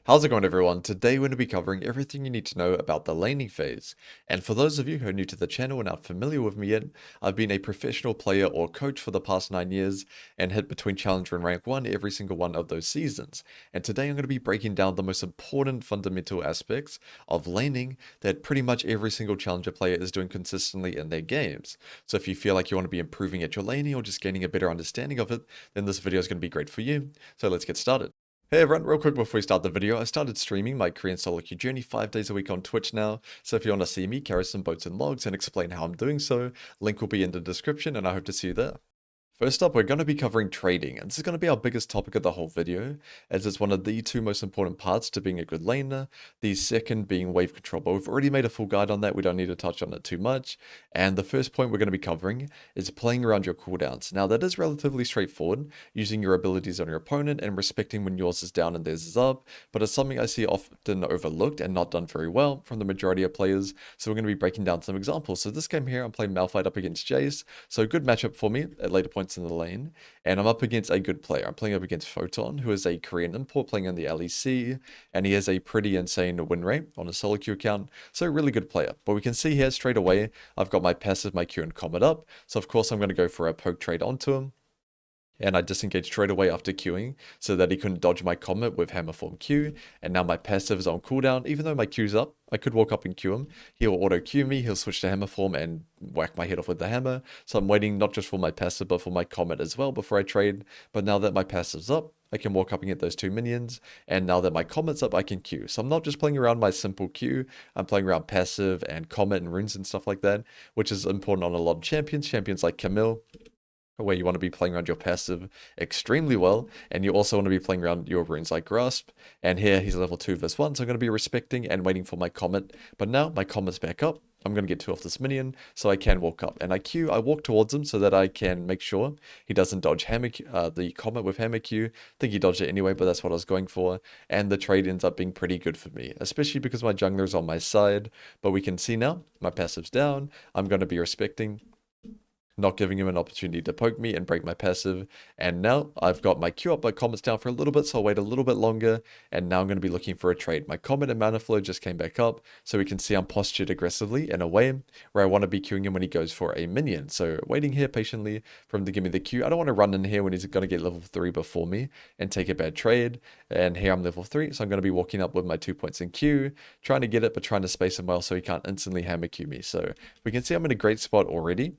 How's it going, everyone? Today we're going to be covering everything you need to know about the laning phase. And for those of you who are new to the channel and aren't familiar with me yet, I've been a professional player or coach for the past 9 years and hit between Challenger and Rank 1 every single one of those seasons. And today I'm going to be breaking down the most important fundamental aspects of laning that pretty much every single Challenger player is doing consistently in their games. So if you feel like you want to be improving at your laning or just gaining a better understanding of it, then this video is going to be great for you. So let's get started. Hey everyone, real quick before we start the video, I started streaming my Korean solo queue journey 5 days a week on Twitch now, so if you want to see me carry some boats and logs and explain how I'm doing so, link will be in the description and I hope to see you there. First up, we're going to be covering trading, and this is going to be our biggest topic of the whole video, as it's one of the two most important parts to being a good laner, the second being wave control, but we've already made a full guide on that, we don't need to touch on it too much, and the first point we're going to be covering is playing around your cooldowns. Now that is relatively straightforward, using your abilities on your opponent and respecting when yours is down and theirs is up, but it's something I see often overlooked and not done very well from the majority of players, so we're going to be breaking down some examples. So this game here, I'm playing Malphite up against Jace, so good matchup for me at later points in the lane, and I'm up against a good player. I'm playing up against Photon, who is a Korean import playing in the LEC, and he has a pretty insane win rate on a solo queue account, so really good player. But we can see here straight away, I've got my passive, my Q, and Comet up, so of course I'm going to go for a poke trade onto him. And I disengaged straight away after queuing so that he couldn't dodge my comet with hammer form Q. And now my passive is on cooldown. Even though my Q's up, I could walk up and Q him. He'll auto Q me, he'll switch to hammer form and whack my head off with the hammer. So I'm waiting not just for my passive but for my comet as well before I trade. But now that my passive's up, I can walk up and get those two minions. And now that my comet's up, I can Q. So I'm not just playing around my simple Q, I'm playing around passive and comet and runes and stuff like that, which is important on a lot of champions. Champions like Camille, where you want to be playing around your passive extremely well, and you also want to be playing around your runes like Grasp. And here he's level 2 versus 1, so I'm going to be respecting and waiting for my comet. But now my comet's back up. I'm going to get 2 off this minion, so I can walk up. And I walk towards him so that I can make sure he doesn't dodge the comet with hammer Q. I think he dodged it anyway, but that's what I was going for. And the trade ends up being pretty good for me, especially because my jungler's on my side. But we can see now, my passive's down. I'm going to be respecting, not giving him an opportunity to poke me and break my passive. And now I've got my Q up, my comet's down for a little bit, so I'll wait a little bit longer. And now I'm going to be looking for a trade. My comet and mana flow just came back up, so we can see I'm postured aggressively in a way where I want to be queuing him when he goes for a minion. So waiting here patiently for him to give me the Q. I don't want to run in here when he's going to get level 3 before me and take a bad trade. And here I'm level 3, so I'm going to be walking up with my 2 points in Q, trying to get it, but trying to space him well so he can't instantly hammer Q me. So we can see I'm in a great spot already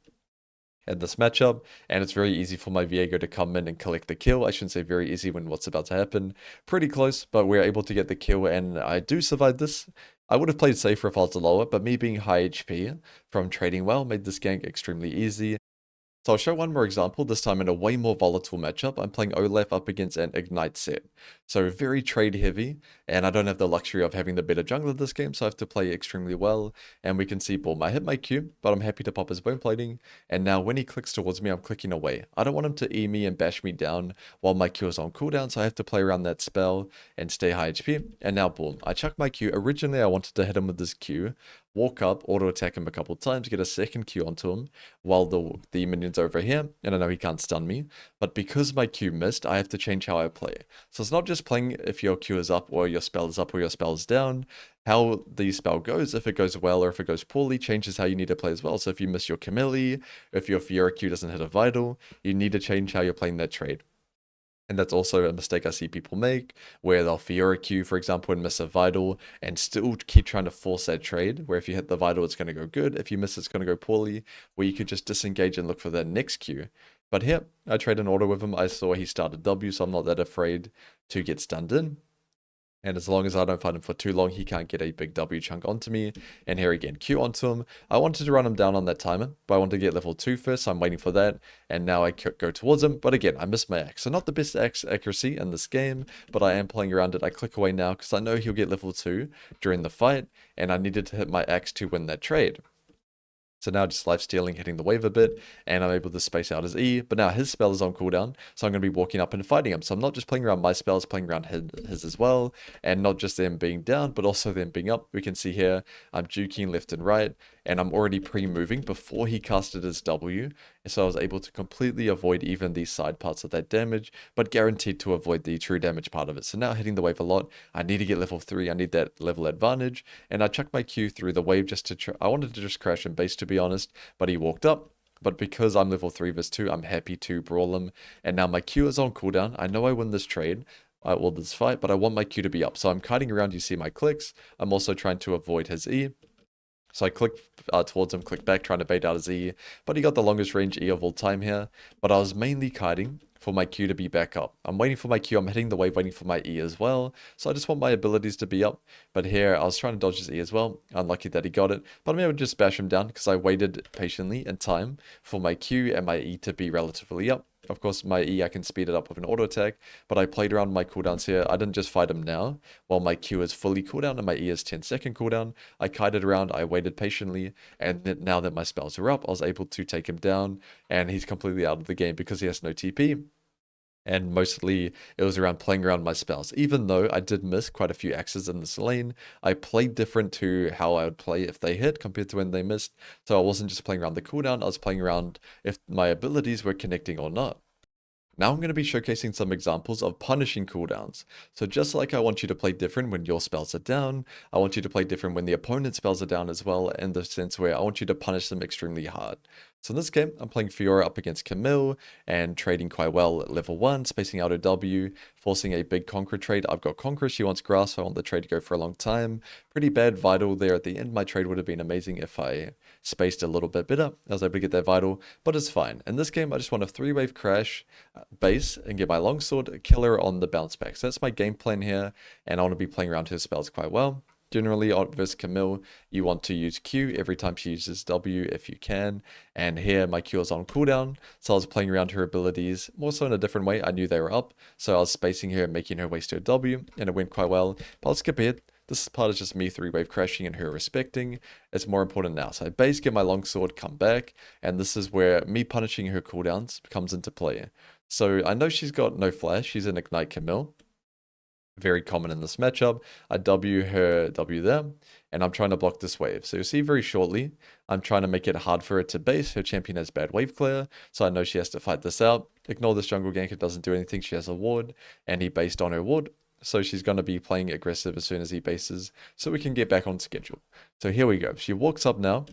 in this matchup, and it's very easy for my Viego to come in and collect the kill. I shouldn't say very easy when what's about to happen. Pretty close, but we're able to get the kill, and I do survive this. I would have played safer if I was lower, but me being high HP from trading well made this gank extremely easy. So I'll show one more example, this time in a way more volatile matchup. I'm playing Olaf up against an Ignite set. So very trade heavy, and I don't have the luxury of having the better jungler this game, so I have to play extremely well. And we can see, boom, I hit my Q, but I'm happy to pop his bone plating. And now when he clicks towards me, I'm clicking away. I don't want him to E me and bash me down while my Q is on cooldown, so I have to play around that spell and stay high HP. And now, boom, I chuck my Q. Originally, I wanted to hit him with this Q, walk up, auto attack him a couple times, get a second Q onto him while the minion's over here, and I know he can't stun me. But because my Q missed, I have to change how I play. So it's not just playing if your Q is up or your spell is up or your spell is down. How the spell goes, if it goes well or if it goes poorly, changes how you need to play as well. So if you miss your Camille, if your Fiora Q doesn't hit a vital, you need to change how you're playing that trade. And that's also a mistake I see people make, where they'll Fiora Q, for example, and miss a vital, and still keep trying to force that trade, where if you hit the vital, it's going to go good. If you miss, it's going to go poorly, where you could just disengage and look for that next Q. But here, I trade an order with him. I saw he started W, so I'm not that afraid to get stunned in. And as long as I don't fight him for too long, he can't get a big W chunk onto me. And here again, Q onto him. I wanted to run him down on that timer, but I wanted to get level 2 first, so I'm waiting for that. And now I go towards him, but again, I missed my X. So not the best X accuracy in this game, but I am playing around it. I click away now because I know he'll get level 2 during the fight, and I needed to hit my X to win that trade. So now just life stealing, hitting the wave a bit, and I'm able to space out his E. But now his spell is on cooldown, so I'm going to be walking up and fighting him. So I'm not just playing around my spells, playing around his as well, and not just them being down, but also them being up. We can see here I'm juking left and right, and I'm already pre-moving before he casted his W, so I was able to completely avoid even the side parts of that damage, but guaranteed to avoid the true damage part of it. So now hitting the wave a lot, I need to get level 3, I need that level advantage, and I chucked my Q through the wave just to try. I wanted to just crash and base, to be honest, but he walked up. But because I'm level 3 vs 2, I'm happy to brawl him. And now my Q is on cooldown. I know I win this trade, well, this fight, but I want my Q to be up. So I'm kiting around, you see my clicks. I'm also trying to avoid his E. So I click towards him, click back, trying to bait out his E, but he got the longest range E of all time here. But I was mainly kiting for my Q to be back up. I'm waiting for my Q, I'm hitting the wave, waiting for my E as well. So I just want my abilities to be up. But here, I was trying to dodge his E as well. Unlucky that he got it, but I'm able to just bash him down because I waited patiently in time for my Q and my E to be relatively up. Of course, my E, I can speed it up with an auto attack, but I played around my cooldowns here. I didn't just fight him now, while my Q is fully cooldown and my E is 10-second cooldown. I kited around, I waited patiently, and then now that my spells are up, I was able to take him down, and he's completely out of the game because he has no TP. And mostly it was around playing around my spells. Even though I did miss quite a few axes in this lane, I played different to how I would play if they hit compared to when they missed. So I wasn't just playing around the cooldown, I was playing around if my abilities were connecting or not. Now I'm going to be showcasing some examples of punishing cooldowns. So just like I want you to play different when your spells are down, I want you to play different when the opponent's spells are down as well, in the sense where I want you to punish them extremely hard. So in this game, I'm playing Fiora up against Camille and trading quite well at level 1, spacing out a W, forcing a big Conqueror trade. I've got Conqueror, she wants Grass, so I want the trade to go for a long time. Pretty bad Vital there at the end. My trade would have been amazing if I spaced a little bit better. I was able to get that Vital, but it's fine. In this game, I just want a 3-wave crash, base, and get my longsword, killer on the bounce back. So that's my game plan here, and I want to be playing around her spells quite well. Generally, versus Camille, you want to use Q every time she uses W if you can. And here, my Q is on cooldown, so I was playing around her abilities, more so in a different way. I knew they were up, so I was spacing her, making her waste her W, and it went quite well. But I'll skip ahead. This part is just me 3-wave crashing and her respecting. It's more important now. So I base, get my longsword, come back, and this is where me punishing her cooldowns comes into play. So I know she's got no flash, she's an Ignite Camille. Very common in this matchup. I W her W there, and I'm trying to block this wave. So you'll see very shortly, I'm trying to make it hard for her to base. Her champion has bad wave clear, so I know she has to fight this out. Ignore this jungle gank, it doesn't do anything. She has a ward, and he based on her ward. So she's going to be playing aggressive as soon as he bases, so we can get back on schedule. So here we go. She walks up now.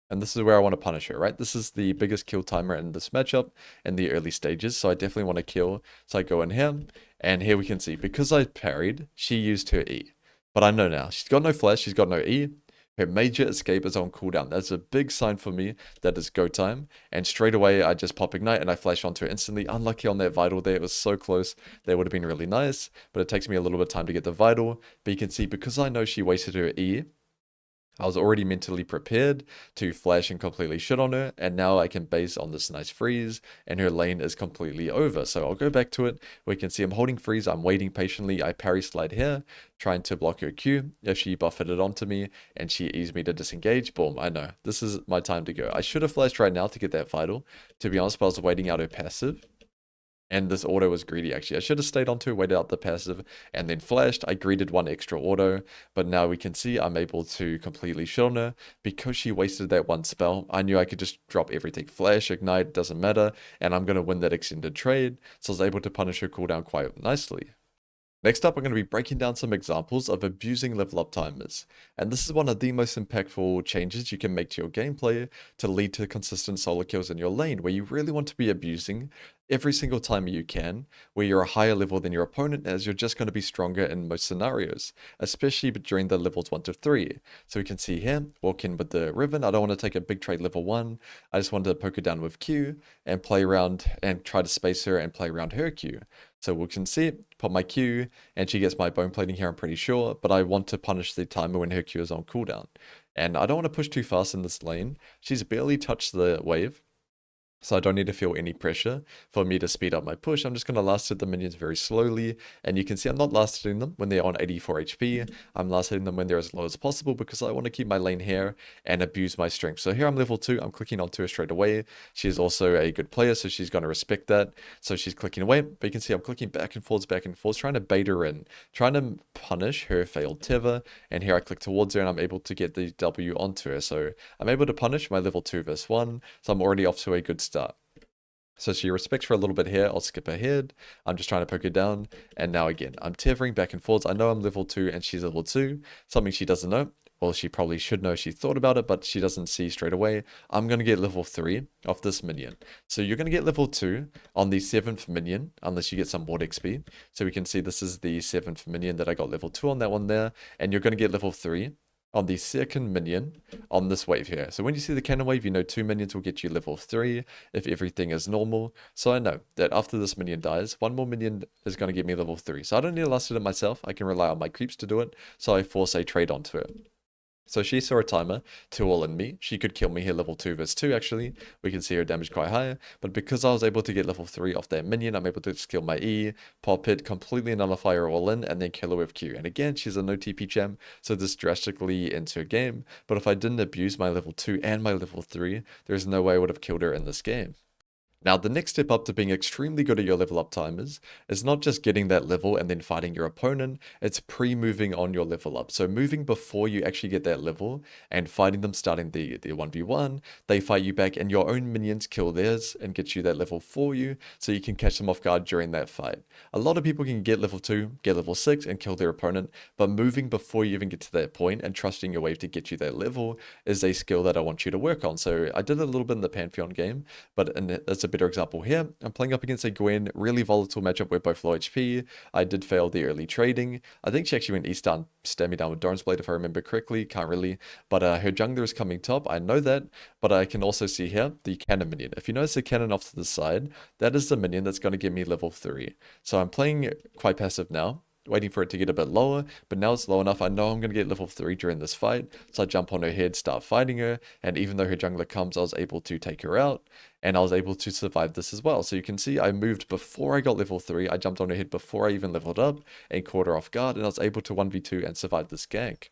And this is where I want to punish her, right? This is the biggest kill timer in this matchup in the early stages, so I definitely want to kill. So I go in here, and here we can see, because I parried, she used her E. But I know now, she's got no flash, she's got no E. Her major escape is on cooldown. That's a big sign for me that it's go time. And straight away, I just pop Ignite and I flash onto her instantly. Unlucky on that Vital there. It was so close. That would have been really nice. But it takes me a little bit of time to get the Vital. But you can see, because I know she wasted her E, I was already mentally prepared to flash and completely shit on her, and now I can base on this nice freeze, and her lane is completely over. So I'll go back to it. We can see I'm holding freeze, I'm waiting patiently, I parry slide here, trying to block her Q. If she buffeted it onto me, and she eased me to disengage, boom, I know. This is my time to go. I should have flashed right now to get that Vital, to be honest, but I was waiting out her passive. And this auto was greedy, actually. I should have stayed on to, waited out the passive, and then flashed. I greeted one extra auto, but now we can see I'm able to completely shit on her. Because she wasted that one spell, I knew I could just drop everything. Flash, Ignite, doesn't matter, and I'm going to win that extended trade, so I was able to punish her cooldown quite nicely. Next up, I'm going to be breaking down some examples of abusing level up timers. And this is one of the most impactful changes you can make to your gameplay to lead to consistent solo kills in your lane, where you really want to be abusing every single time you can, where you're a higher level than your opponent, as you're just going to be stronger in most scenarios, especially during the levels 1 to 3. So we can see here, walk in with the Riven. I don't want to take a big trade level 1. I just wanted to poke her down with Q and play around and try to space her and play around her Q. So we can see, pop my Q, and she gets my bone plating here, I'm pretty sure, but I want to punish the timer when her Q is on cooldown. And I don't want to push too fast in this lane. She's barely touched the wave, So I don't need to feel any pressure for me to speed up my push. I'm just going to last hit the minions very slowly. And you can see I'm not last hitting them when they're on 84 HP. I'm last hitting them when they're as low as possible because I want to keep my lane here and abuse my strength. So here I'm level 2. I'm clicking onto her straight away. She's also a good player, so she's going to respect that. So she's clicking away. But you can see I'm clicking back and forth, trying to bait her in, trying to punish her failed tether. And here I click towards her and I'm able to get the W onto her. So I'm able to punish my level 2 versus 1. So I'm already off to a good start. So she respects for a little bit here. I'll skip ahead. I'm just trying to poke her down. And now again, I'm tethering back and forwards. I know I'm level 2 and she's level 2. Something she doesn't know. Well, she probably should know. She thought about it, but she doesn't see straight away. I'm going to get level 3 off this minion. So you're going to get level 2 on the 7th minion, unless you get some ward XP. So we can see this is the 7th minion that I got level 2 on that one there. And you're going to get level 3 on the second minion on this wave here. So when you see the cannon wave, you know 2 minions will get you level 3 if everything is normal. So I know that after this minion dies, 1 more minion is going to get me level 3. So I don't need to last hit it myself. I can rely on my creeps to do it. So I force a trade onto it. So she saw a timer, 2 all in me. She could kill me here level 2 versus 2 actually. We can see her damage quite high. But because I was able to get level 3 off that minion, I'm able to skill my E, pop it, completely nullify her all in, and then kill her with Q. And again, she's a no TP champ, so this drastically ends her game. But if I didn't abuse my level 2 and my level 3, there's no way I would have killed her in this game. Now, the next step up to being extremely good at your level up timers is not just getting that level and then fighting your opponent, it's pre-moving on your level up. So moving before you actually get that level and fighting them starting the 1v1, they fight you back and your own minions kill theirs and get you that level for you so you can catch them off guard during that fight. A lot of people can get level 2, get level 6 and kill their opponent, but moving before you even get to that point and trusting your wave to get you that level is a skill that I want you to work on. So I did a little bit in the Pantheon game, but as a better example here, I'm playing up against a Gwen, really volatile matchup. We're both low HP. I did fail the early trading. I think she actually went east down, stabbed me down with Doran's Blade if I remember correctly. Can't really. But her jungler is coming top. I know that. But I can also see here the cannon minion. If you notice the cannon off to the side, that is the minion that's going to give me level 3. So I'm playing quite passive now, waiting for it to get a bit lower, but now it's low enough. I know I'm going to get level 3 during this fight, so I jump on her head, start fighting her, and even though her jungler comes, I was able to take her out, and I was able to survive this as well. So you can see I moved before I got level 3, I jumped on her head before I even leveled up, and caught her off guard, and I was able to 1v2 and survive this gank.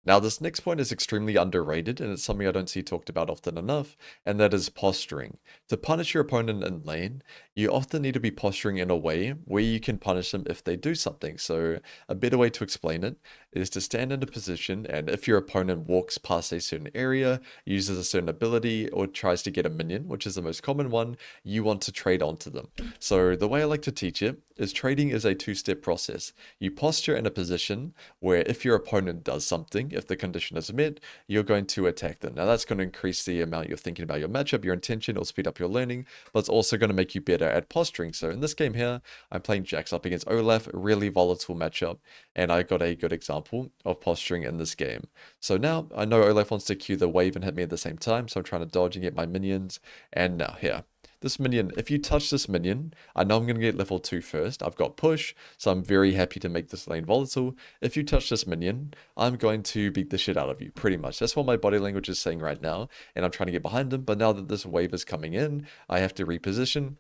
Now, this next point is extremely underrated, and it's something I don't see talked about often enough, and that is posturing. To punish your opponent in lane, you often need to be posturing in a way where you can punish them if they do something. So, a better way to explain it is to stand in a position, and if your opponent walks past a certain area, uses a certain ability, or tries to get a minion, which is the most common one, you want to trade onto them. So, the way I like to teach it is trading is a 2-step process. You posture in a position where if your opponent does something, if the condition is met, you're going to attack them. Now that's going to increase the amount you're thinking about your matchup, your intention, it'll speed up your learning, but it's also going to make you better at posturing. So in this game here, I'm playing Jax up against Olaf, really volatile matchup, and I got a good example of posturing in this game. So now I know Olaf wants to Q the wave and hit me at the same time, so I'm trying to dodge and get my minions, and now here. This minion, if you touch this minion, I know I'm going to get level 2 first. I've got push, so I'm very happy to make this lane volatile. If you touch this minion, I'm going to beat the shit out of you, pretty much. That's what my body language is saying right now, and I'm trying to get behind him, but now that this wave is coming in, I have to reposition.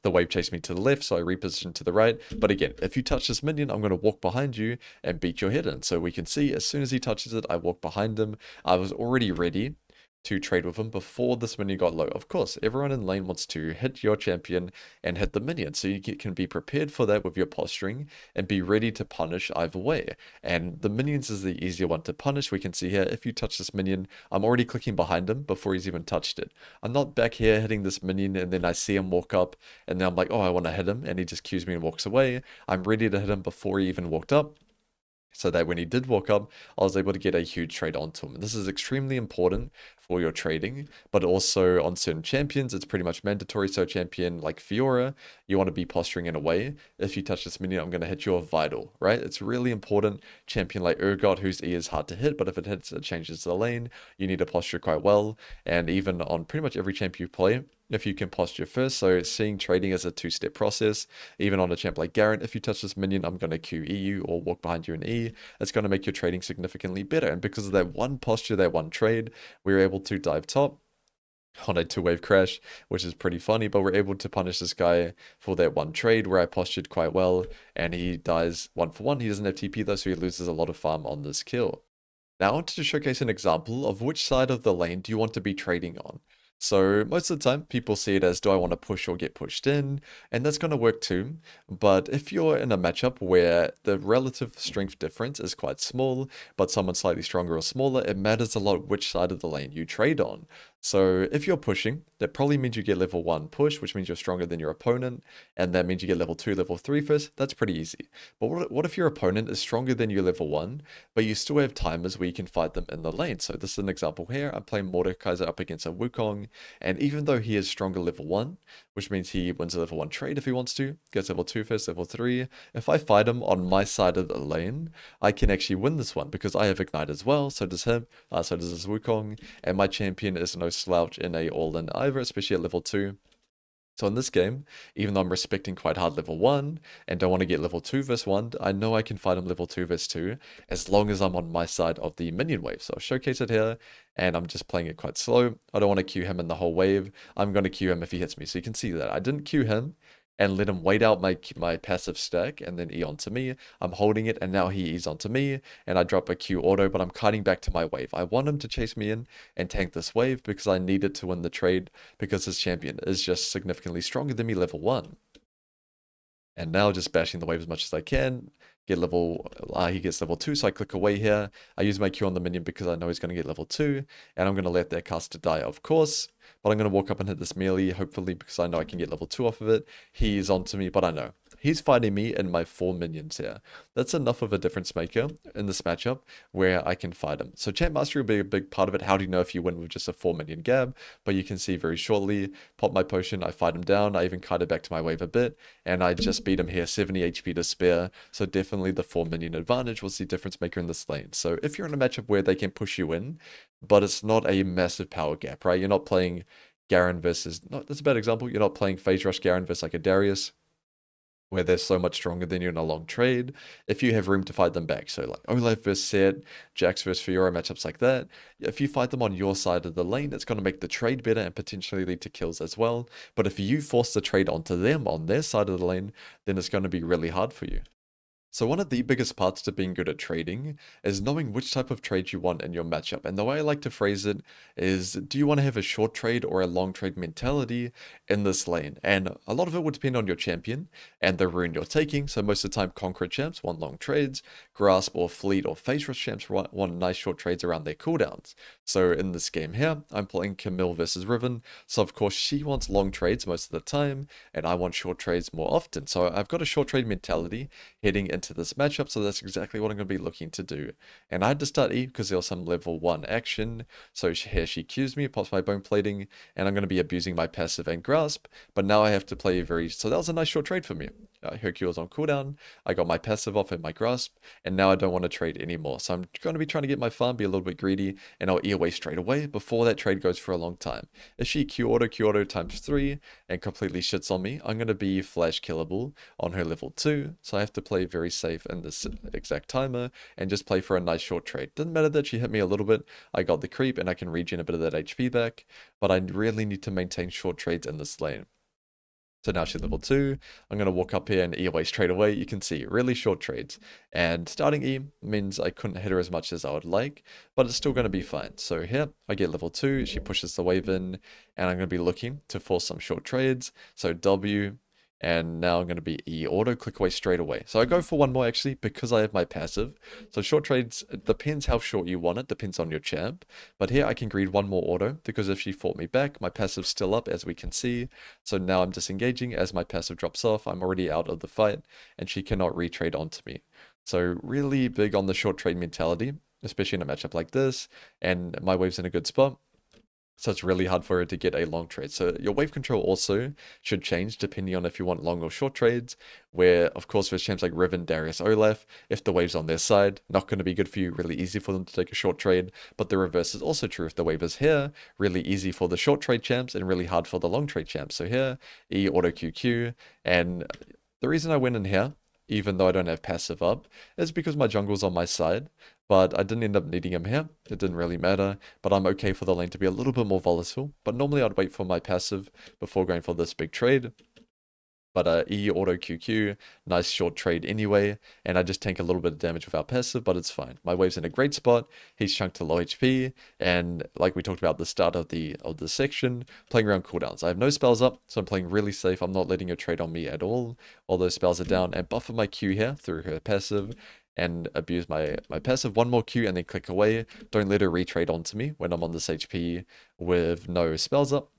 The wave chased me to the left, so I repositioned to the right. But again, if you touch this minion, I'm going to walk behind you and beat your head in. So we can see as soon as he touches it, I walk behind him. I was already ready to trade with him before this minion got low. Of course, everyone in lane wants to hit your champion and hit the minion, so you can be prepared for that with your posturing and be ready to punish either way. And the minions is the easier one to punish. We can see here, if you touch this minion, I'm already clicking behind him before he's even touched it. I'm not back here hitting this minion and then I see him walk up and then I'm like, oh, I want to hit him, and he just cues me and walks away. I'm ready to hit him before he even walked up, so that when he did walk up, I was able to get a huge trade onto him. And this is extremely important for your trading, but also on certain champions, it's pretty much mandatory. So champion like Fiora, you want to be posturing in a way. If you touch this minion, I'm going to hit your vital, right? It's really important. Champion like Urgot, whose E is hard to hit, but if it hits, it changes the lane. You need to posture quite well. And even on pretty much every champ you play, if you can posture first. So seeing trading as a 2-step process, even on a champ like Garen, if you touch this minion, I'm going to QE you or walk behind you in E. It's going to make your trading significantly better. And because of that one posture, that one trade, we were able to dive top, on a two-wave crash, which is pretty funny, but we're able to punish this guy for that one trade where I postured quite well, and he dies 1 for 1. He doesn't have TP though, so he loses a lot of farm on this kill. Now I wanted to showcase an example of which side of the lane do you want to be trading on. So most of the time people see it as, do I want to push or get pushed in? And that's going to work too. But if you're in a matchup where the relative strength difference is quite small, but someone's slightly stronger or smaller, it matters a lot which side of the lane you trade on. So if you're pushing, that probably means you get level 1 push, which means you're stronger than your opponent, and that means you get level 2, level 3 first. That's pretty easy. But what if your opponent is stronger than you level 1, but you still have timers where you can fight them in the lane? So this is an example here. I'm playing Mordekaiser up against a Wukong, and even though he is stronger level 1, which means he wins a level 1 trade if he wants to, gets level 2 first, level 3, if I fight him on my side of the lane, I can actually win this one because I have Ignite as well, so does him, so does this Wukong, and my champion is no slouch in a all-in either, especially at level 2. So in this game, even though I'm respecting quite hard level 1 and don't want to get level 2 versus 1, I know I can fight him level 2 versus 2 as long as I'm on my side of the minion wave. So I'll showcase it here, and I'm just playing it quite slow. I don't want to queue him in the whole wave. I'm going to queue him if he hits me. So you can see that I didn't queue him and let him wait out my passive stack and then E onto me. I'm holding it, and now he E's onto me, and I drop a Q auto, but I'm kiting back to my wave. I want him to chase me in and tank this wave because I need it to win the trade because his champion is just significantly stronger than me level 1. And now just bashing the wave as much as I can. Get level, he gets level 2, so I click away here. I use my Q on the minion because I know he's going to get level 2, and I'm going to let that caster die, of course. But I'm going to walk up and hit this melee, hopefully, because I know I can get level 2 off of it. He's onto me, but I know. He's fighting me and my 4 minions here. That's enough of a difference maker in this matchup where I can fight him. So champ mastery will be a big part of it. How do you know if you win with just a 4 minion gab? But you can see very shortly, pop my potion, I fight him down, I even kited back to my wave a bit, and I just beat him here, 70 HP to spare. So definitely the 4 minion advantage was the difference maker in this lane. So if you're in a matchup where they can push you in, but it's not a massive power gap, right? You're not playing Garen versus, no, that's a bad example. You're not playing Phase Rush Garen versus like a Darius, where they're so much stronger than you in a long trade, if you have room to fight them back. So like Olaf versus Set, Jax versus Fiora, matchups like that, if you fight them on your side of the lane, it's going to make the trade better and potentially lead to kills as well. But if you force the trade onto them on their side of the lane, then it's going to be really hard for you. So one of the biggest parts to being good at trading is knowing which type of trade you want in your matchup. And the way I like to phrase it is, do you want to have a short trade or a long trade mentality in this lane? And a lot of it would depend on your champion and the rune you're taking. So most of the time, Conqueror champs want long trades, Grasp or Fleet or Phase Rush champs want nice short trades around their cooldowns. So in this game here, I'm playing Camille versus Riven. So of course, she wants long trades most of the time, and I want short trades more often. So I've got a short trade mentality heading into this matchup, so that's exactly what I'm going to be looking to do. And I had to start E because there was some level 1 action, so here she cues me, pops my bone plating, and I'm going to be abusing my passive and grasp, but now I have to play so that was a nice short trade for me. Her Q was on cooldown, I got my passive off and my grasp, and now I don't want to trade anymore, so I'm going to be trying to get my farm, be a little bit greedy, and I'll E away straight away before that trade goes for a long time. If she Q auto times 3 and completely shits on me, I'm going to be flash killable on her level 2, so I have to play very safe in this exact timer and just play for a nice short trade. Doesn't matter that she hit me a little bit, I got the creep and I can regen a bit of that HP back, but I really need to maintain short trades in this lane. So now she's level 2, I'm going to walk up here and E away straight away. You can see really short trades, and starting E means I couldn't hit her as much as I would like, but it's still going to be fine. So here I get level 2, she pushes the wave in, and I'm going to be looking to force some short trades. So W, and now I'm going to be E auto, click away straight away. So I go for one more actually because I have my passive. So short trades, it depends how short you want it, depends on your champ. But here I can greed one more auto because if she fought me back, my passive's still up as we can see. So now I'm disengaging. As my passive drops off, I'm already out of the fight and she cannot retrade onto me. So really big on the short trade mentality, especially in a matchup like this. And my wave's in a good spot. So it's really hard for her to get a long trade. So your wave control also should change depending on if you want long or short trades, where of course there's champs like Riven, Darius, Olaf, if the wave's on their side, not going to be good for you, really easy for them to take a short trade. But the reverse is also true. If the wave is here, really easy for the short trade champs and really hard for the long trade champs. So here, E auto QQ, and the reason I went in here even though I don't have passive up, is because my jungle's on my side, but I didn't end up needing him here. It didn't really matter, but I'm okay for the lane to be a little bit more volatile. But normally I'd wait for my passive before going for this big trade. But E auto QQ, nice short trade anyway, and I just tank a little bit of damage without passive, but it's fine. My wave's in a great spot. He's chunked to low HP, and like we talked about at the start of the section, playing around cooldowns. I have no spells up, so I'm playing really safe. I'm not letting her trade on me at all. All those spells are down, and buffer my Q here through her passive, and abuse my passive. One more Q and then click away. Don't let her retrade onto me when I'm on this HP with no spells up.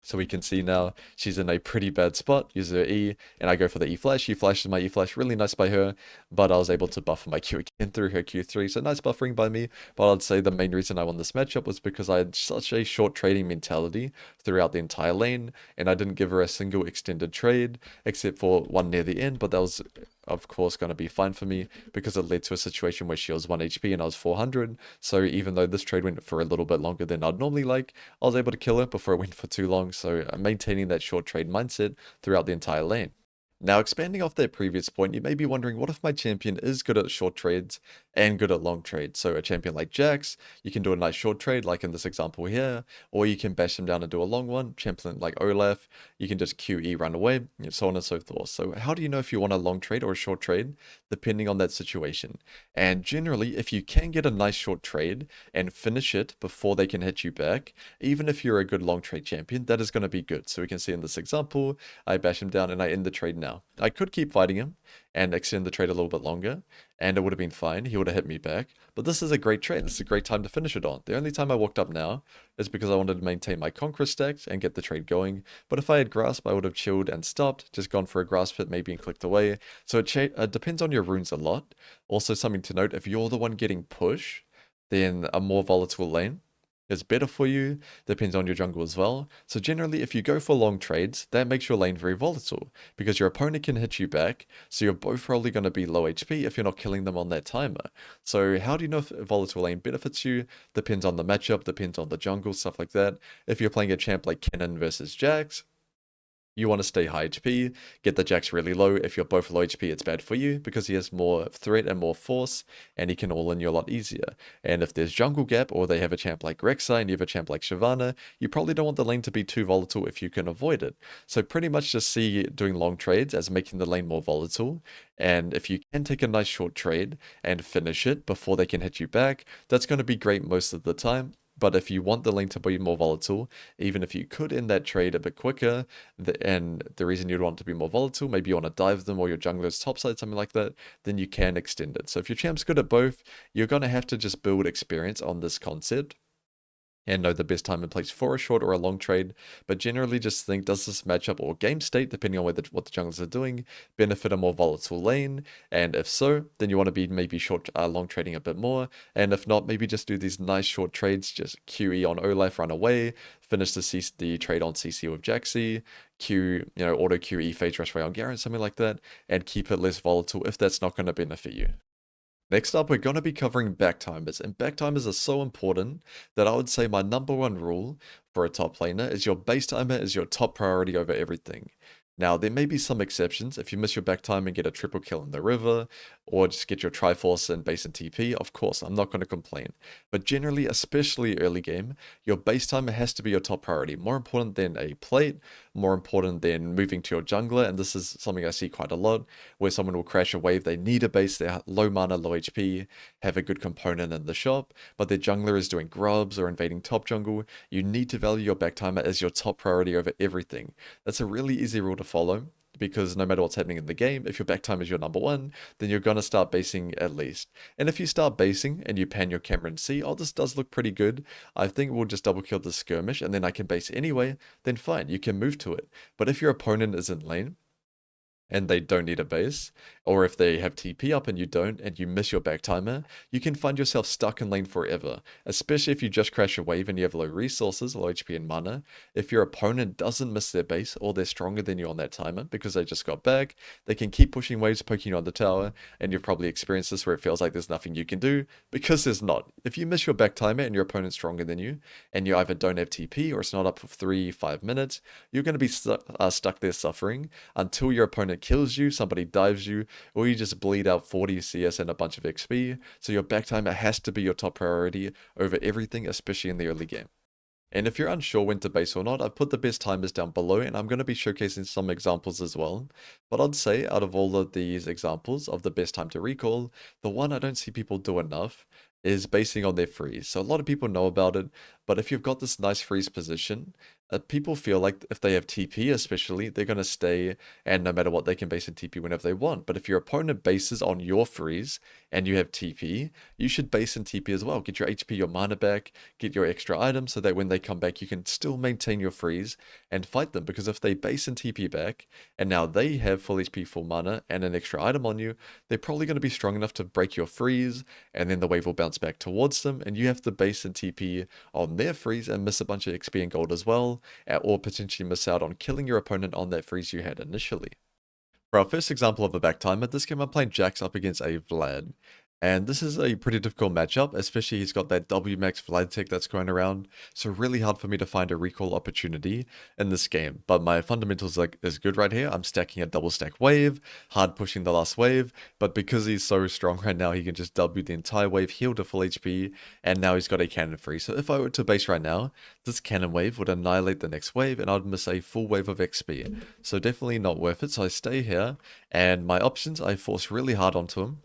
So we can see now she's in a pretty bad spot. Use her E, and I go for the E flash. She flashes my E flash, really nice by her, but I was able to buffer my Q again through her Q3. So nice buffering by me. But I'd say the main reason I won this matchup was because I had such a short trading mentality throughout the entire lane, and I didn't give her a single extended trade except for one near the end. But that was, of course, going to be fine for me because it led to a situation where she was 1 HP and I was 400. So even though this trade went for a little bit longer than I'd normally like, I was able to kill her before it went for too long. So I'm maintaining that short trade mindset throughout the entire lane. Now, expanding off that previous point, you may be wondering, what if my champion is good at short trades and good at long trades? So a champion like Jax, you can do a nice short trade, like in this example here, or you can bash him down and do a long one. Champion like Olaf, you can just QE run away, so on and so forth. So how do you know if you want a long trade or a short trade? Depending on that situation. And generally, if you can get a nice short trade and finish it before they can hit you back, even if you're a good long trade champion, that is going to be good. So we can see in this example, I bash him down and I end the trade now. I could keep fighting him and extend the trade a little bit longer, and it would have been fine. He would have hit me back. But this is a great trade. This is a great time to finish it on. The only time I walked up now is because I wanted to maintain my Conquest stacks and get the trade going. But if I had Grasp, I would have chilled and stopped, just gone for a Grasp hit maybe and clicked away. So it depends on your runes a lot. Also, something to note, if you're the one getting push, then a more volatile lane is better for you. Depends on your jungle as well. So generally, if you go for long trades, that makes your lane very volatile because your opponent can hit you back. So you're both probably going to be low HP if you're not killing them on that timer. So how do you know if a volatile lane benefits you? Depends on the matchup, depends on the jungle, stuff like that. If you're playing a champ like Kennen versus Jax, you want to stay high HP, get the Jax really low. If you're both low HP, it's bad for you because he has more threat and more force, and he can all-in you a lot easier. And if there's jungle gap, or they have a champ like Rek'Sai and you have a champ like Shyvana, you probably don't want the lane to be too volatile if you can avoid it. So pretty much just see doing long trades as making the lane more volatile. And if you can take a nice short trade and finish it before they can hit you back, that's going to be great most of the time. But if you want the lane to be more volatile, even if you could end that trade a bit quicker, and the reason you'd want it to be more volatile, maybe you want to dive them or your jungler's topside, something like that, then you can extend it. So if your champ's good at both, you're going to have to just build experience on this concept and know the best time and place for a short or a long trade. But generally just think, does this matchup or game state, depending on what the junglers are doing, benefit a more volatile lane? And if so, then you want to be maybe long trading a bit more. And if not, maybe just do these nice short trades, just QE on Olaf, run away, finish the trade on CC with Jaxi, auto QE phase rush away on Garen, something like that, and keep it less volatile if that's not going to benefit you. Next up, we're going to be covering backtimers, and backtimers are so important that I would say my number one rule for a top laner is your base timer is your top priority over everything. Now, there may be some exceptions. If you miss your back time and get a triple kill in the river, or just get your Triforce and base and TP, of course, I'm not going to complain. But generally, especially early game, your base timer has to be your top priority. More important than a plate, more important than moving to your jungler, and this is something I see quite a lot, where someone will crash a wave, they need a base, they're low mana, low HP, have a good component in the shop, but their jungler is doing grubs or invading top jungle. You need to value your back timer as your top priority over everything. That's a really easy rule to follow, because no matter what's happening in the game, if your back time is your number one, then you're going to start basing at least. And if you start basing and you pan your camera and see, oh, this does look pretty good, I think we'll just double kill the skirmish and then I can base anyway, then fine, you can move to it. But if your opponent is in lane, and they don't need a base, or if they have TP up and you don't, and you miss your back timer, you can find yourself stuck in lane forever, especially if you just crash a wave and you have low resources, low HP and mana. If your opponent doesn't miss their base, or they're stronger than you on that timer because they just got back, they can keep pushing waves, poking you on the tower, and you've probably experienced this where it feels like there's nothing you can do, because there's not. If you miss your back timer and your opponent's stronger than you, and you either don't have TP or it's not up for 3-5 minutes, you're going to be stuck there suffering until your opponent kills you, somebody dives you, or you just bleed out 40 CS and a bunch of XP. So your back timer has to be your top priority over everything, especially in the early game. And if you're unsure when to base or not, I've put the best timers down below, and I'm going to be showcasing some examples as well. But I'd say out of all of these examples of the best time to recall, the one I don't see people do enough is basing on their freeze. So a lot of people know about it, but if you've got this nice freeze position, people feel like if they have TP especially, they're going to stay, and no matter what, they can base in TP whenever they want. But if your opponent bases on your freeze and you have TP, you should base in TP as well. Get your HP, your mana back, get your extra items so that when they come back, you can still maintain your freeze and fight them. Because if they base in TP back and now they have full HP, full mana, and an extra item on you, they're probably going to be strong enough to break your freeze, and then the wave will bounce back towards them, and you have to base in TP on their freeze and miss a bunch of XP and gold as well, or potentially miss out on killing your opponent on that freeze you had initially. For our first example of a back timer, this game I'm playing Jax up against a Vlad. And this is a pretty difficult matchup, especially he's got that W max Vlad tech that's going around, so really hard for me to find a recall opportunity in this game. But my fundamentals is good right here. I'm stacking a double stack wave, hard pushing the last wave, but because he's so strong right now, he can just W the entire wave, heal to full HP, and now he's got a cannon free. So if I were to base right now, this cannon wave would annihilate the next wave, and I'd miss a full wave of XP. So definitely not worth it, so I stay here, and my options, I force really hard onto him,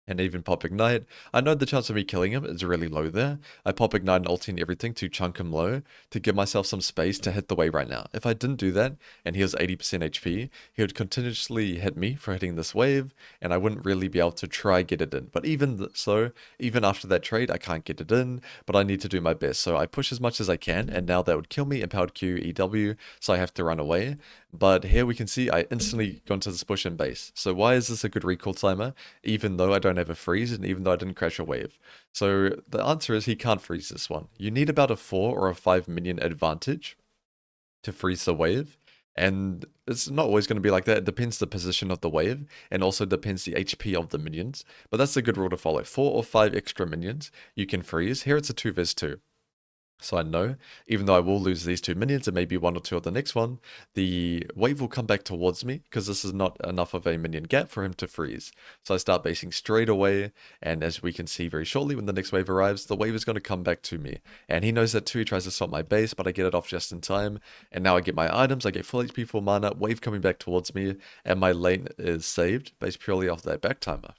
and even pop ignite. I know the chance of me killing him is really low there. I pop ignite and ulti and everything to chunk him low to give myself some space to hit the wave right now. If I didn't do that and he was 80% HP, he would continuously hit me for hitting this wave, and I wouldn't really be able to try get it in. But even so, even after that trade, I can't get it in, but I need to do my best. So I push as much as I can, and now that would kill me, empowered Q, EW, so I have to run away. But here we can see I instantly go into this push and base. So why is this a good recall timer, even though I don't have a freeze and even though I didn't crash a wave? So the answer is he can't freeze this one. You need about a 4 or a 5 minion advantage to freeze the wave. And it's not always going to be like that. It depends the position of the wave, and also depends the HP of the minions. But that's a good rule to follow. 4 or 5 extra minions you can freeze. Here it's a 2 vs 2. So I know, even though I will lose these 2 minions and maybe 1 or 2 of the next one, the wave will come back towards me because this is not enough of a minion gap for him to freeze. So I start basing straight away, and as we can see very shortly when the next wave arrives, the wave is going to come back to me. And he knows that too, he tries to stop my base, but I get it off just in time. And now I get my items, I get full HP, full mana, wave coming back towards me, and my lane is saved based purely off that back timer.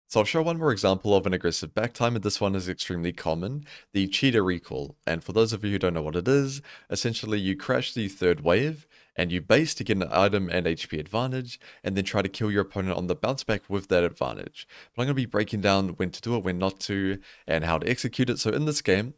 So I'll show one more example of an aggressive back time, and this one is extremely common, the cheetah recall. And for those of you who don't know what it is, essentially you crash the third wave, and you base to get an item and HP advantage, and then try to kill your opponent on the bounce back with that advantage. But I'm going to be breaking down when to do it, when not to, and how to execute it. So in this game,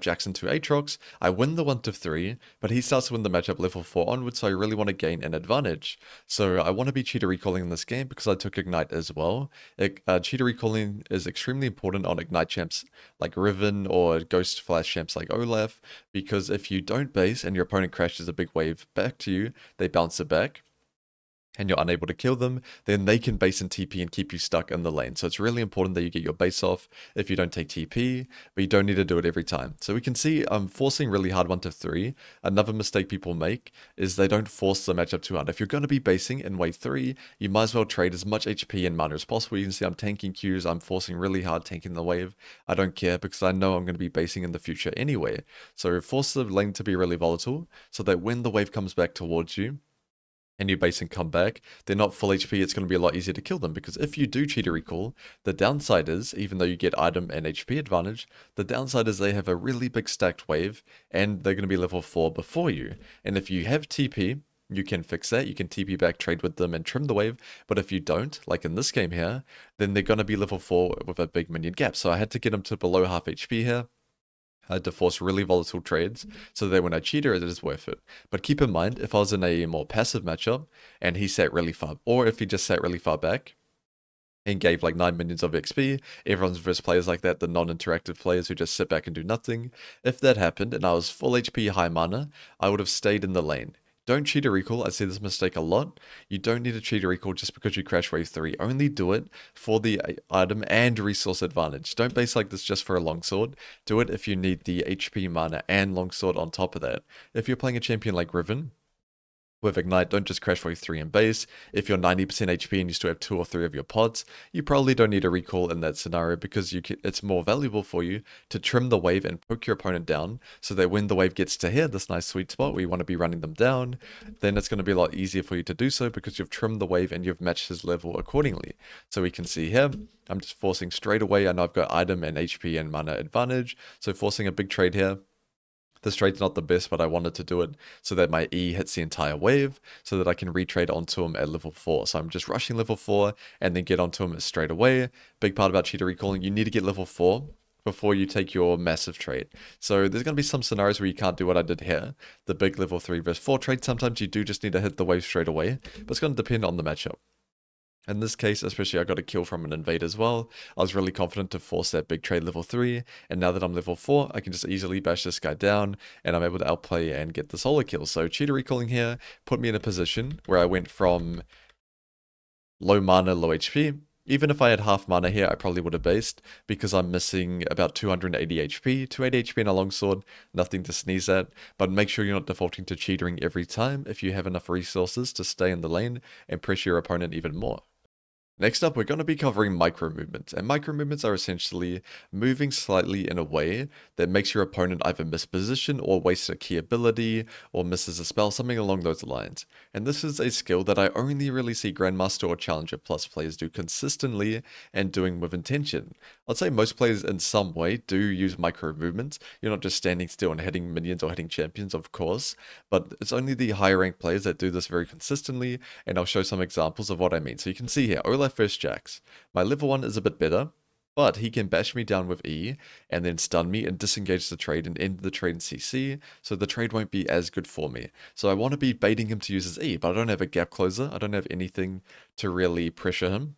Jackson to Aatrox, I win the 1-3, but he starts to win the matchup level 4 onwards, so I really want to gain an advantage. So I want to be cheetah recalling in this game because I took Ignite as well. Cheetah recalling is extremely important on Ignite champs like Riven or Ghost Flash champs like Olaf, because if you don't base and your opponent crashes a big wave back to you, they bounce it back, and you're unable to kill them, then they can base in TP and keep you stuck in the lane. So it's really important that you get your base off if you don't take TP, but you don't need to do it every time. So we can see I'm forcing really hard 1-3. Another mistake people make is they don't force the matchup too hard. If you're going to be basing in wave 3, you might as well trade as much HP and mana as possible. You can see I'm tanking Qs, I'm forcing really hard, tanking the wave. I don't care because I know I'm going to be basing in the future anyway. So force the lane to be really volatile so that when the wave comes back towards you, and you base and come back, they're not full HP, it's going to be a lot easier to kill them. Because if you do cheetah recall, the downside is, even though you get item and HP advantage, the downside is they have a really big stacked wave, and they're going to be level 4 before you. And if you have TP, you can fix that, you can TP back, trade with them, and trim the wave. But if you don't, like in this game here, then they're going to be level 4 with a big minion gap. So I had to get them to below half HP here. I had to force really volatile trades so that when I cheater, it is worth it. But keep in mind, if I was in a more passive matchup and he sat really far, or if he just sat really far back and gave like 9 minions of XP, everyone's versus players like that, the non-interactive players who just sit back and do nothing. If that happened and I was full HP, high mana, I would have stayed in the lane. Don't cheetah recall. I see this mistake a lot. You don't need a cheetah recall just because you crash wave 3. Only do it for the item and resource advantage. Don't base like this just for a longsword. Do it if you need the HP, mana, and longsword on top of that. If you're playing a champion like Riven, With Ignite, don't just crash wave 3 in base. If you're 90% HP and you still have 2 or 3 of your pods, you probably don't need a recall in that scenario because it's more valuable for you to trim the wave and poke your opponent down so that when the wave gets to here, this nice sweet spot where you want to be running them down, then it's going to be a lot easier for you to do so because you've trimmed the wave and you've matched his level accordingly. So we can see here, I'm just forcing straight away. I know I've got item and HP and mana advantage, so forcing a big trade here. This trade's not the best, but I wanted to do it so that my E hits the entire wave so that I can retrade onto him at level 4. So I'm just rushing level 4 and then get onto him straight away. Big part about cheater recalling, you need to get level 4 before you take your massive trade. So there's going to be some scenarios where you can't do what I did here. The big level 3 versus 4 trade, sometimes you do just need to hit the wave straight away, but it's going to depend on the matchup. In this case, especially I got a kill from an invade as well. I was really confident to force that big trade level 3, and now that I'm level 4, I can just easily bash this guy down, and I'm able to outplay and get the solo kill. So cheater recalling here put me in a position where I went from low mana, low HP. Even if I had half mana here, I probably would have based, because I'm missing about 280 HP. 280 HP in a longsword, nothing to sneeze at, but make sure you're not defaulting to cheatering every time if you have enough resources to stay in the lane and pressure your opponent even more. Next up, we're going to be covering micro movements, and micro movements are essentially moving slightly in a way that makes your opponent either miss position or waste a key ability or misses a spell, something along those lines. And this is a skill that I only really see Grandmaster or Challenger Plus players do consistently and doing with intention. I'd say most players in some way do use micro movements. You're not just standing still and hitting minions or hitting champions, of course, but it's only the higher ranked players that do this very consistently, and I'll show some examples of what I mean. So you can see here, Olaf versus Jax. My level 1 is a bit better, but he can bash me down with E and then stun me and disengage the trade and end the trade in CC, so the trade won't be as good for me. So I want to be baiting him to use his E, but I don't have a gap closer. I don't have anything to really pressure him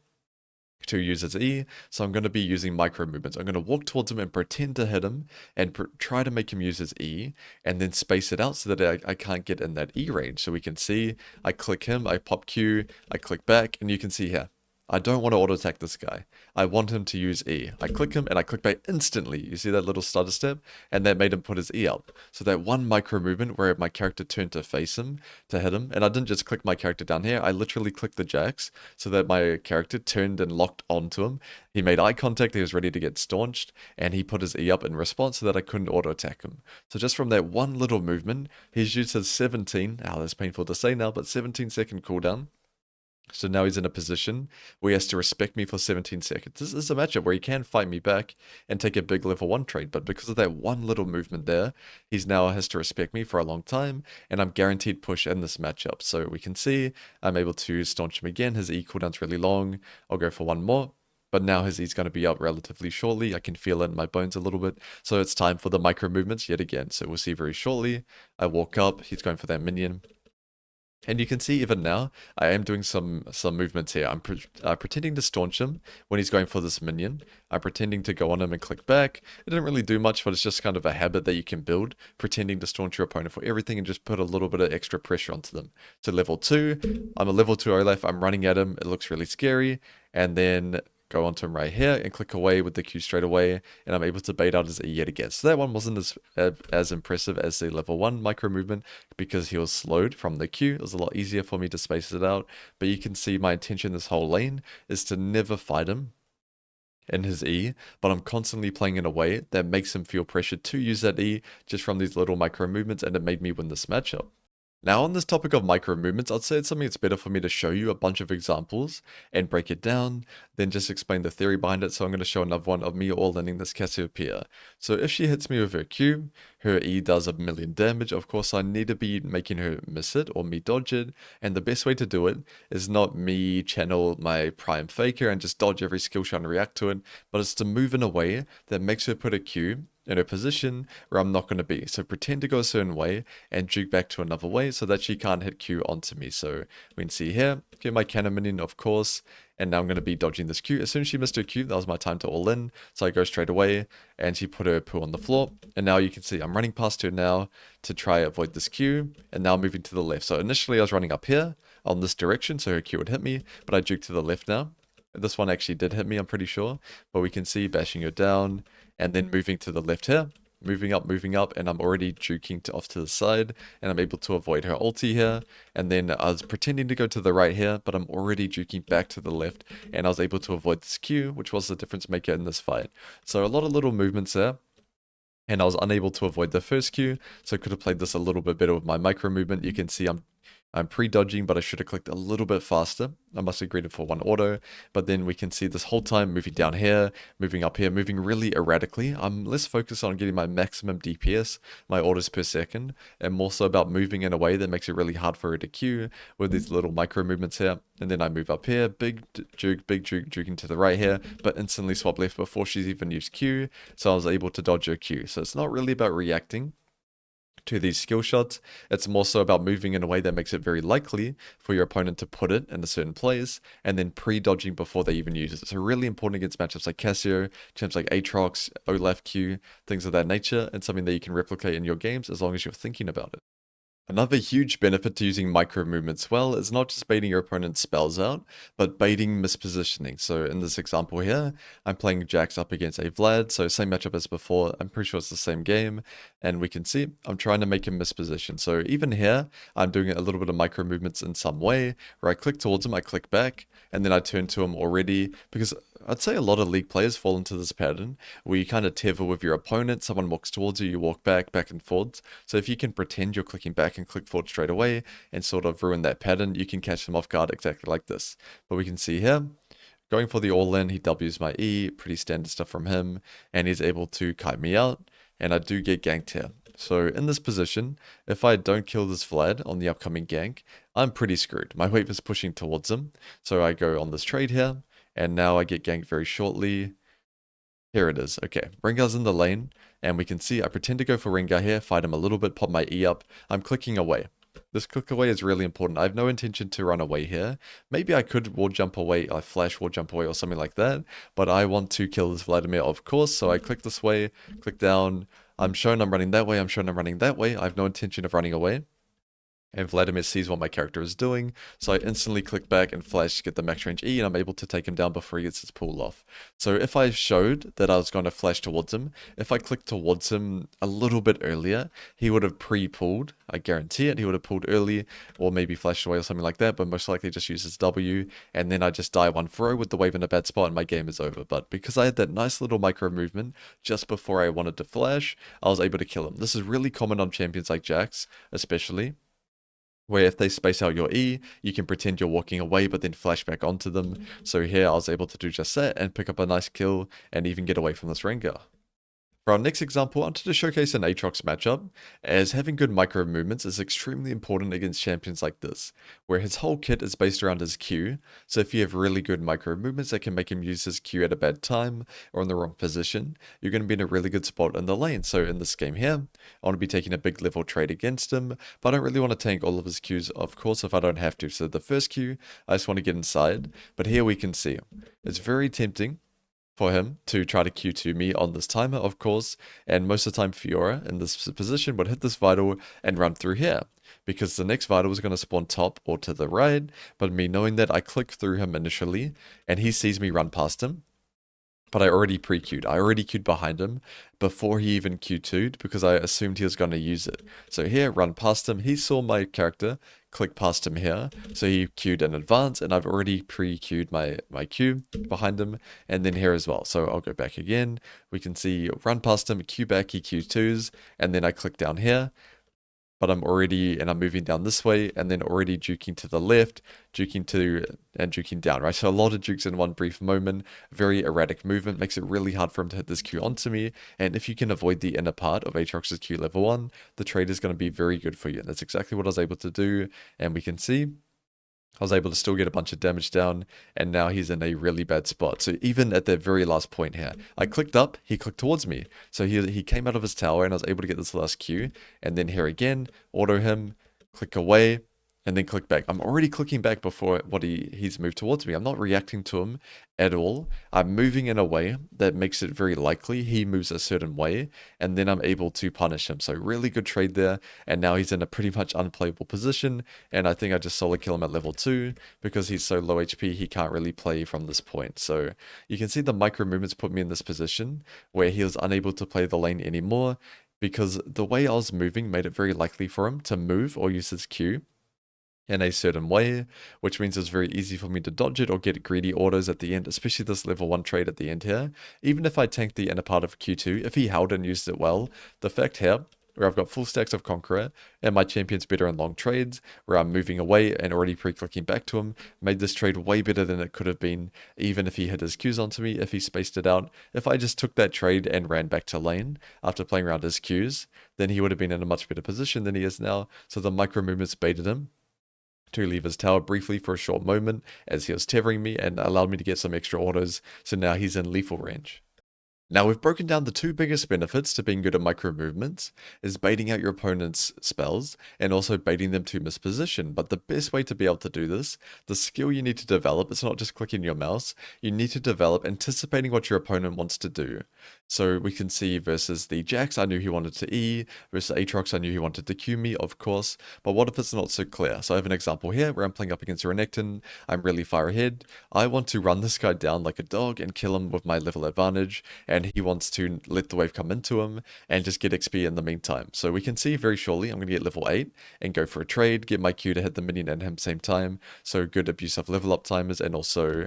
to use his E, so I'm going to be using micro movements. I'm going to walk towards him and pretend to hit him and try to make him use his E and then space it out so that I can't get in that E range. So we can see I click him, I pop Q, I click back, and you can see here, I don't want to auto attack this guy. I want him to use E. I click him and I click back instantly. You see that little stutter step? And that made him put his E up. So that one micro movement where my character turned to face him, to hit him, and I didn't just click my character down here, I literally clicked the Jax so that my character turned and locked onto him. He made eye contact, he was ready to get staunched, and he put his E up in response so that I couldn't auto attack him. So just from that one little movement, he's used his 17, that's painful to say now, but 17-second cooldown. So now he's in a position where he has to respect me for 17 seconds. This is a matchup where he can fight me back and take a big level 1 trade, but because of that one little movement there, he's now has to respect me for a long time, and I'm guaranteed push in this matchup. So we can see I'm able to staunch him again. His E cooldown's really long. I'll go for one more. But now his E's going to be up relatively shortly. I can feel it in my bones a little bit. So it's time for the micro movements yet again. So we'll see very shortly. I walk up. He's going for that minion. And you can see even now, I am doing some movements here. I'm pretending to staunch him when he's going for this minion. I'm pretending to go on him and click back. It didn't really do much, but it's just kind of a habit that you can build, pretending to staunch your opponent for everything and just put a little bit of extra pressure onto them. So level 2, I'm a level 2 Olaf, I'm running at him, it looks really scary, and then go onto him right here and click away with the Q straight away, and I'm able to bait out his E yet again. So that one wasn't as impressive as the level 1 micro movement because he was slowed from the Q. It was a lot easier for me to space it out, but you can see my intention this whole lane is to never fight him in his E, but I'm constantly playing in a way that makes him feel pressured to use that E just from these little micro movements, and it made me win this matchup. Now on this topic of micro movements, I'd say it's something that's better for me to show you a bunch of examples and break it down than just explain the theory behind it. So I'm going to show another one of me all-inning this Cassiopeia. So if she hits me with her Q, her E does 1,000,000 damage. Of course, I need to be making her miss it or me dodge it. And the best way to do it is not me channel my Prime Faker and just dodge every skill shot and react to it, but it's to move in a way that makes her put a Q in a position where I'm not going to be. So pretend to go a certain way and juke back to another way so that she can't hit Q onto me. So we can see here, get my cannon minion, of course, and now I'm going to be dodging this Q. As soon as she missed her Q, that was my time to all in. So I go straight away, and she put her poo on the floor. And now you can see I'm running past her now to try avoid this Q, and now moving to the left. So initially I was running up here on this direction, so her Q would hit me, but I juked to the left now. This one actually did hit me, I'm pretty sure, but we can see bashing her down, and then moving to the left here. moving up, and I'm already juking off to the side, and I'm able to avoid her ulti here. And then I was pretending to go to the right here, but I'm already juking back to the left, and I was able to avoid this Q, which was the difference maker in this fight. So a lot of little movements there. And I was unable to avoid the first Q, so I could have played this a little bit better with my micro movement. You can see I'm pre-dodging, but I should have clicked a little bit faster. I must have greeted for one auto, but then we can see this whole time moving down here, moving up here, moving really erratically. I'm less focused on getting my maximum DPS, my orders per second, and more so about moving in a way that makes it really hard for her to queue with these little micro movements here. And then I move up here, big juke, juking to the right here, but instantly swap left before she's even used Q, so I was able to dodge her Q. So it's not really about reacting to these skill shots. It's more so about moving in a way that makes it very likely for your opponent to put it in a certain place, and then pre-dodging before they even use it. So really important against matchups like Casio, champs like Aatrox, Olaf Q, things of that nature, and something that you can replicate in your games as long as you're thinking about it. Another huge benefit to using micro movements well is not just baiting your opponent's spells out, but baiting mispositioning. So in this example here, I'm playing Jax up against a Vlad, so same matchup as before. I'm pretty sure it's the same game, and we can see I'm trying to make him misposition. So even here, I'm doing a little bit of micro movements in some way, where I click towards him, I click back, and then I turn to him already, because I'd say a lot of League players fall into this pattern where you kind of tether with your opponent. Someone walks towards you, you walk back and forwards. So if you can pretend you're clicking back and click forward straight away and sort of ruin that pattern, you can catch them off guard exactly like this. But we can see here, going for the all-in, he W's my E, pretty standard stuff from him, and he's able to kite me out, and I do get ganked here. So in this position, if I don't kill this Vlad on the upcoming gank, I'm pretty screwed. My wave is pushing towards him, so I go on this trade here, and now I get ganked very shortly. Here it is. Okay, Rengar's in the lane, and we can see I pretend to go for Rengar here, fight him a little bit, pop my E up. I'm clicking away. This click away is really important. I have no intention to run away here. Maybe I could wall jump away, like flash wall jump away or something like that, but I want to kill this Vladimir, of course, so I click this way, click down. I'm shown I'm running that way, I'm shown I'm running that way. I have no intention of running away. And Vladimir sees what my character is doing, so I instantly click back and flash to get the max range E, and I'm able to take him down before he gets his pull off. So if I showed that I was going to flash towards him, if I clicked towards him a little bit earlier, he would have pre-pulled. I guarantee it. He would have pulled early, or maybe flashed away or something like that, but most likely just uses W, and then I just die one throw with the wave in a bad spot, and my game is over. But because I had that nice little micro movement just before I wanted to flash, I was able to kill him. This is really common on champions like Jax, especially, where if they space out your E, you can pretend you're walking away but then flash back onto them. So here I was able to do just that and pick up a nice kill and even get away from this Rengar. For our next example, I wanted to showcase an Aatrox matchup, as having good micro movements is extremely important against champions like this, where his whole kit is based around his Q, so if you have really good micro movements that can make him use his Q at a bad time or in the wrong position, you're going to be in a really good spot in the lane. So in this game here, I want to be taking a big level trade against him, but I don't really want to tank all of his Qs, of course, if I don't have to. So the first Q, I just want to get inside, but here we can see it's very tempting for him to try to Q2 me on this timer, of course, and most of the time Fiora in this position would hit this Vital and run through here, because the next Vital was going to spawn top or to the right, but me knowing that, I click through him initially, and he sees me run past him, but I already pre-queued. I already queued behind him before he even Q2'd because I assumed he was going to use it. So here, run past him. He saw my character, click past him here. So he queued in advance, and I've already pre-queued my queue behind him, and then here as well. So I'll go back again. We can see run past him, queue back, he Q2s, and then I click down here. But I'm moving down this way, and then already juking to the left, juking to, and juking down, right? So a lot of jukes in one brief moment, very erratic movement, makes it really hard for him to hit this Q onto me, and if you can avoid the inner part of Aatrox's Q level 1, the trade is going to be very good for you, and that's exactly what I was able to do, and we can see I was able to still get a bunch of damage down, and now he's in a really bad spot. So even at the very last point here, I clicked up, he clicked towards me. So he came out of his tower, and I was able to get this last Q. And then here again, auto him, click away, and then click back. I'm already clicking back before he's moved towards me. I'm not reacting to him at all. I'm moving in a way that makes it very likely he moves a certain way, and then I'm able to punish him. So really good trade there, and now he's in a pretty much unplayable position, and I think I just solo kill him at level 2 because he's so low HP he can't really play from this point. So you can see the micro movements put me in this position where he was unable to play the lane anymore because the way I was moving made it very likely for him to move or use his Q in a certain way, which means it's very easy for me to dodge it or get greedy autos at the end, especially this level 1 trade at the end here. Even if I tanked the inner part of Q2, if he held and used it well, the fact here, where I've got full stacks of Conqueror, and my champion's better in long trades, where I'm moving away and already pre-clicking back to him, made this trade way better than it could have been, even if he hit his Qs onto me, if he spaced it out. If I just took that trade and ran back to lane after playing around his Qs, then he would have been in a much better position than he is now, so the micro movements baited him to leave his tower briefly for a short moment as he was tethering me and allowed me to get some extra autos, so now he's in lethal range. Now we've broken down the two biggest benefits to being good at micro movements is baiting out your opponent's spells and also baiting them to misposition. But the best way to be able to do this, the skill you need to develop, it's not just clicking your mouse, you need to develop anticipating what your opponent wants to do. So we can see versus the Jax, I knew he wanted to E, versus Aatrox, I knew he wanted to Q me, of course, but what if it's not so clear? So I have an example here where I'm playing up against Renekton, I'm really far ahead, I want to run this guy down like a dog and kill him with my level advantage, and he wants to let the wave come into him and just get XP in the meantime. So we can see very shortly I'm going to get level 8 and go for a trade, get my Q to hit the minion and him same time. So good abuse of level up timers and also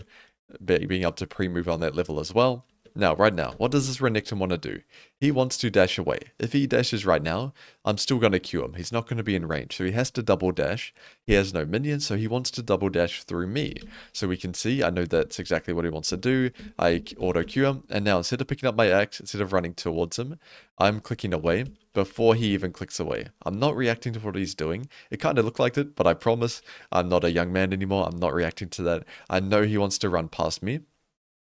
being able to pre-move on that level as well. Now, right now, what does this Renekton want to do? He wants to dash away. If he dashes right now, I'm still going to Q him. He's not going to be in range, so he has to double dash. He has no minions, so he wants to double dash through me. So we can see, I know that's exactly what he wants to do. I auto Q him, and now instead of picking up my axe, instead of running towards him, I'm clicking away before he even clicks away. I'm not reacting to what he's doing. It kind of looked like it, but I promise I'm not a young man anymore. I'm not reacting to that. I know he wants to run past me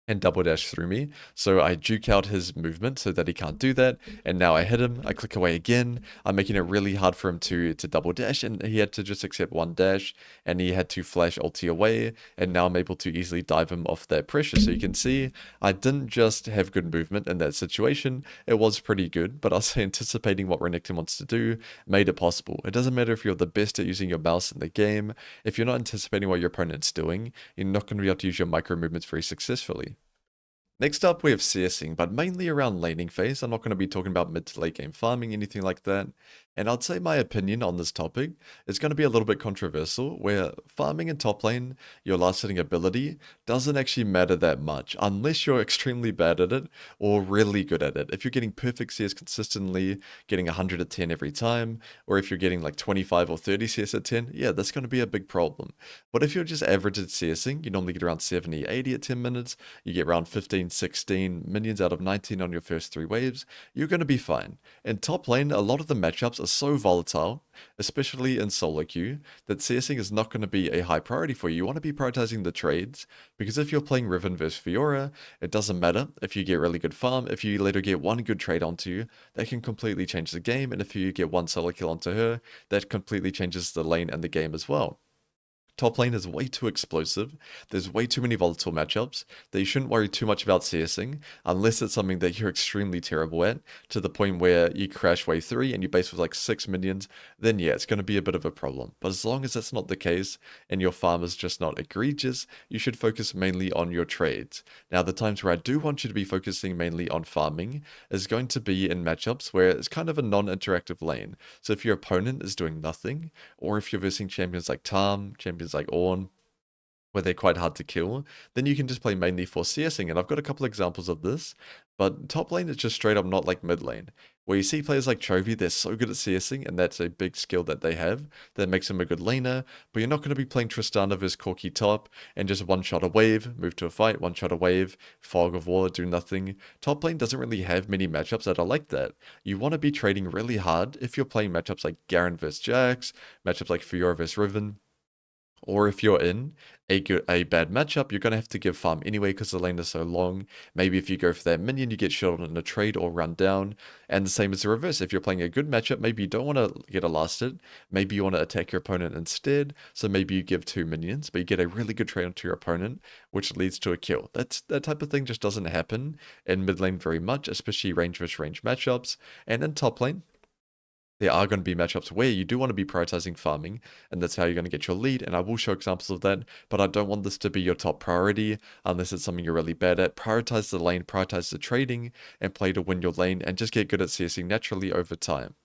and double dash through me. So I juke out his movement so that he can't do that. And now I hit him. I click away again. I'm making it really hard for him to double dash, and he had to just accept one dash, and he had to flash ulti away. And now I'm able to easily dive him off that pressure. So you can see I didn't just have good movement in that situation. It was pretty good, but also anticipating what Renekton wants to do made it possible. It doesn't matter if you're the best at using your mouse in the game. If you're not anticipating what your opponent's doing, you're not going to be able to use your micro movements very successfully. Next up, we have CSing, but mainly around laning phase. I'm not going to be talking about mid to late game farming, anything like that. And I'd say my opinion on this topic is going to be a little bit controversial, where farming in top lane, your last hitting ability, doesn't actually matter that much, unless you're extremely bad at it or really good at it. If you're getting perfect CS consistently, getting 100 at 10 every time, or if you're getting like 25 or 30 CS at 10, yeah, that's going to be a big problem. But if you're just average at CSing, you normally get around 70, 80 at 10 minutes, you get around 15, 16 minions out of 19 on your first 3 waves, you're going to be fine. In top lane, a lot of the matchups are so volatile, especially in solo queue, that CSing is not going to be a high priority for you. You want to be prioritizing the trades, because if you're playing Riven versus Fiora, it doesn't matter if you get really good farm. If you later get one good trade onto you, that can completely change the game, and if you get one solo kill onto her, that completely changes the lane and the game as well. Top lane is way too explosive. There's way too many volatile matchups that you shouldn't worry too much about CSing unless it's something that you're extremely terrible at, to the point where you crash wave 3 and you base with like 6 minions, then yeah, it's going to be a bit of a problem. But as long as that's not the case and your farm is just not egregious, you should focus mainly on your trades. Now, the times where I do want you to be focusing mainly on farming is going to be in matchups where it's kind of a non-interactive lane. So if your opponent is doing nothing, or if you're versing champions like Tam, champions like Ornn, where they're quite hard to kill, then you can just play mainly for CSing. And I've got a couple examples of this, but top lane is just straight up not like mid lane. Where you see players like Chovy, they're so good at CSing, and that's a big skill that they have that makes them a good laner, but you're not going to be playing Tristana versus Corki top and just one-shot a wave, move to a fight, one-shot a wave, fog of war, do nothing. Top lane doesn't really have many matchups that are like that. You want to be trading really hard if you're playing matchups like Garen versus Jax, matchups like Fiora versus Riven, Or if you're in a bad matchup, you're going to have to give farm anyway because the lane is so long. Maybe if you go for that minion, you get shot in a trade or run down. And the same as the reverse. If you're playing a good matchup, maybe you don't want to get a last hit. Maybe you want to attack your opponent instead. So maybe you give 2 minions, but you get a really good trade onto your opponent, which leads to a kill. That type of thing just doesn't happen in mid lane very much, especially range versus range matchups. And in top lane, there are going to be matchups where you do want to be prioritizing farming, and that's how you're going to get your lead, and I will show examples of that, but I don't want this to be your top priority unless it's something you're really bad at. Prioritize the lane, prioritize the trading, and play to win your lane, and just get good at CSing naturally over time.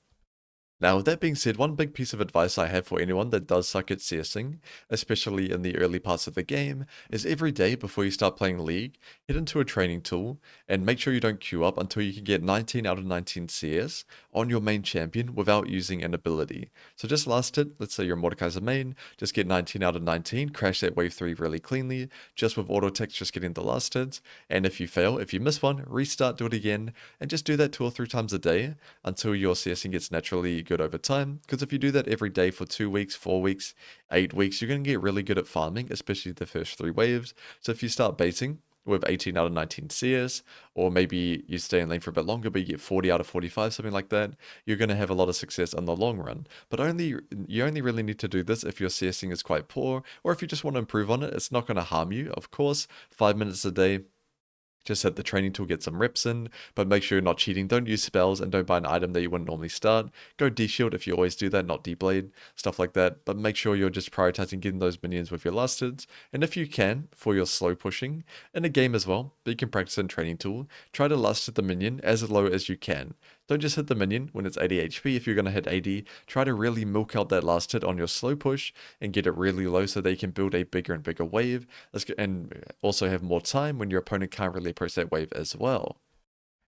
Now, with that being said, one big piece of advice I have for anyone that does suck at CSing, especially in the early parts of the game, is every day before you start playing League, head into a training tool and make sure you don't queue up until you can get 19 out of 19 CS on your main champion without using an ability. So just last hit, let's say you're Mordekaiser main, just get 19 out of 19, crash that wave 3 really cleanly, just with auto text just getting the last hits, and if you fail, if you miss one, restart, do it again, and just do that 2 or 3 times a day until your CSing gets naturally good over time. Because if you do that every day for 2 weeks, 4 weeks, 8 weeks, you're going to get really good at farming, especially the first 3 waves. So if you start baiting with 18 out of 19 CS, or maybe you stay in lane for a bit longer, but you get 40 out of 45, something like that, you're going to have a lot of success in the long run. But you only really need to do this if your CSing is quite poor, or if you just want to improve on it. It's not going to harm you, of course. 5 minutes a day, just hit the training tool, get some reps in, but make sure you're not cheating. Don't use spells and don't buy an item that you wouldn't normally start. Go D-shield if you always do that, not D-blade, stuff like that. But make sure you're just prioritizing getting those minions with your last hits. And if you can, for your slow pushing, in a game as well, but you can practice in training tool, try to last hit the minion as low as you can. Don't just hit the minion when it's 80 HP. If you're going to hit 80, try to really milk out that last hit on your slow push and get it really low so they can build a bigger and bigger wave. And also have more time when your opponent can't really approach that wave as well.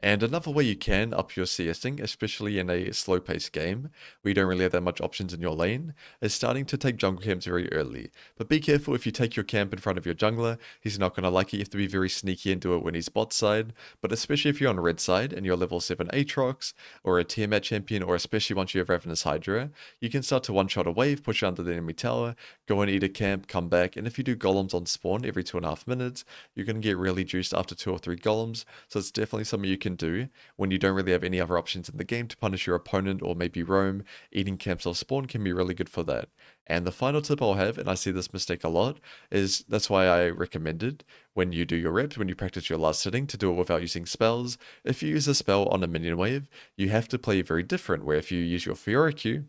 And another way you can up your CSing, especially in a slow-paced game, where you don't really have that much options in your lane, is starting to take jungle camps very early. But be careful, if you take your camp in front of your jungler, he's not going to like it. You have to be very sneaky and do it when he's bot side. But especially if you're on red side and you're level 7 Aatrox, or a Tiamat champion, or especially once you have Ravenous Hydra, you can start to one-shot a wave, push under the enemy tower, go and eat a camp, come back, and if you do golems on spawn every 2.5 minutes, you're going to get really juiced after 2 or 3 golems. So it's definitely something you can do when you don't really have any other options in the game to punish your opponent, or maybe roam. Eating camps off spawn can be really good for that. And the final tip I'll have, and I see this mistake a lot, is that's why I recommended when you do your reps, when you practice your last hitting, to do it without using spells. If you use a spell on a minion wave, you have to play very different, where if you use your Fiora Q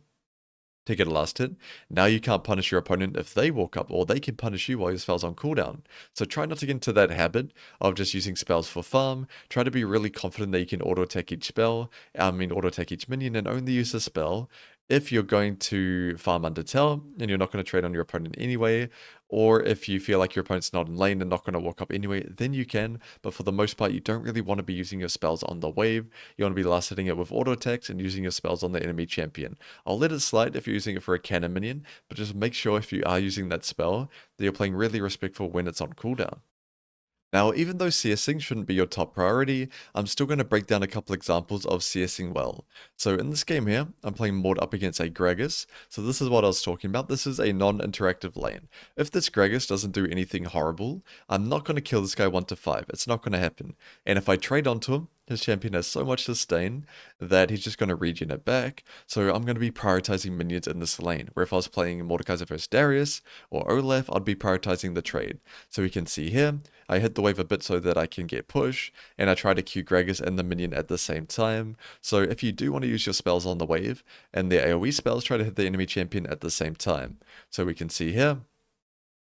to get a last hit, now you can't punish your opponent if they walk up, or they can punish you while your spell's on cooldown. So try not to get into that habit of just using spells for farm. Try to be really confident that you can auto attack each auto attack each minion, and only use a spell if you're going to farm under tower and you're not going to trade on your opponent anyway, or if you feel like your opponent's not in lane and not going to walk up anyway, then you can. But for the most part, you don't really want to be using your spells on the wave. You want to be last hitting it with auto attacks and using your spells on the enemy champion. I'll let it slide if you're using it for a cannon minion, but just make sure if you are using that spell that you're playing really respectful when it's on cooldown. Now, even though CSing shouldn't be your top priority, I'm still going to break down a couple examples of CSing well. So in this game here, I'm playing Mord up against a Gragas. So this is what I was talking about. This is a non-interactive lane. If this Gragas doesn't do anything horrible, I'm not going to kill this guy 1 to 5. It's not going to happen. And if I trade onto him, his champion has so much sustain that he's just going to regen it back. So I'm going to be prioritizing minions in this lane. Where if I was playing Mordekaiser versus Darius or Olaf, I'd be prioritizing the trade. So we can see here, I hit the wave a bit so that I can get push, and I try to Q Gragas and the minion at the same time. So if you do want to use your spells on the wave, and the AoE spells, try to hit the enemy champion at the same time. So we can see here,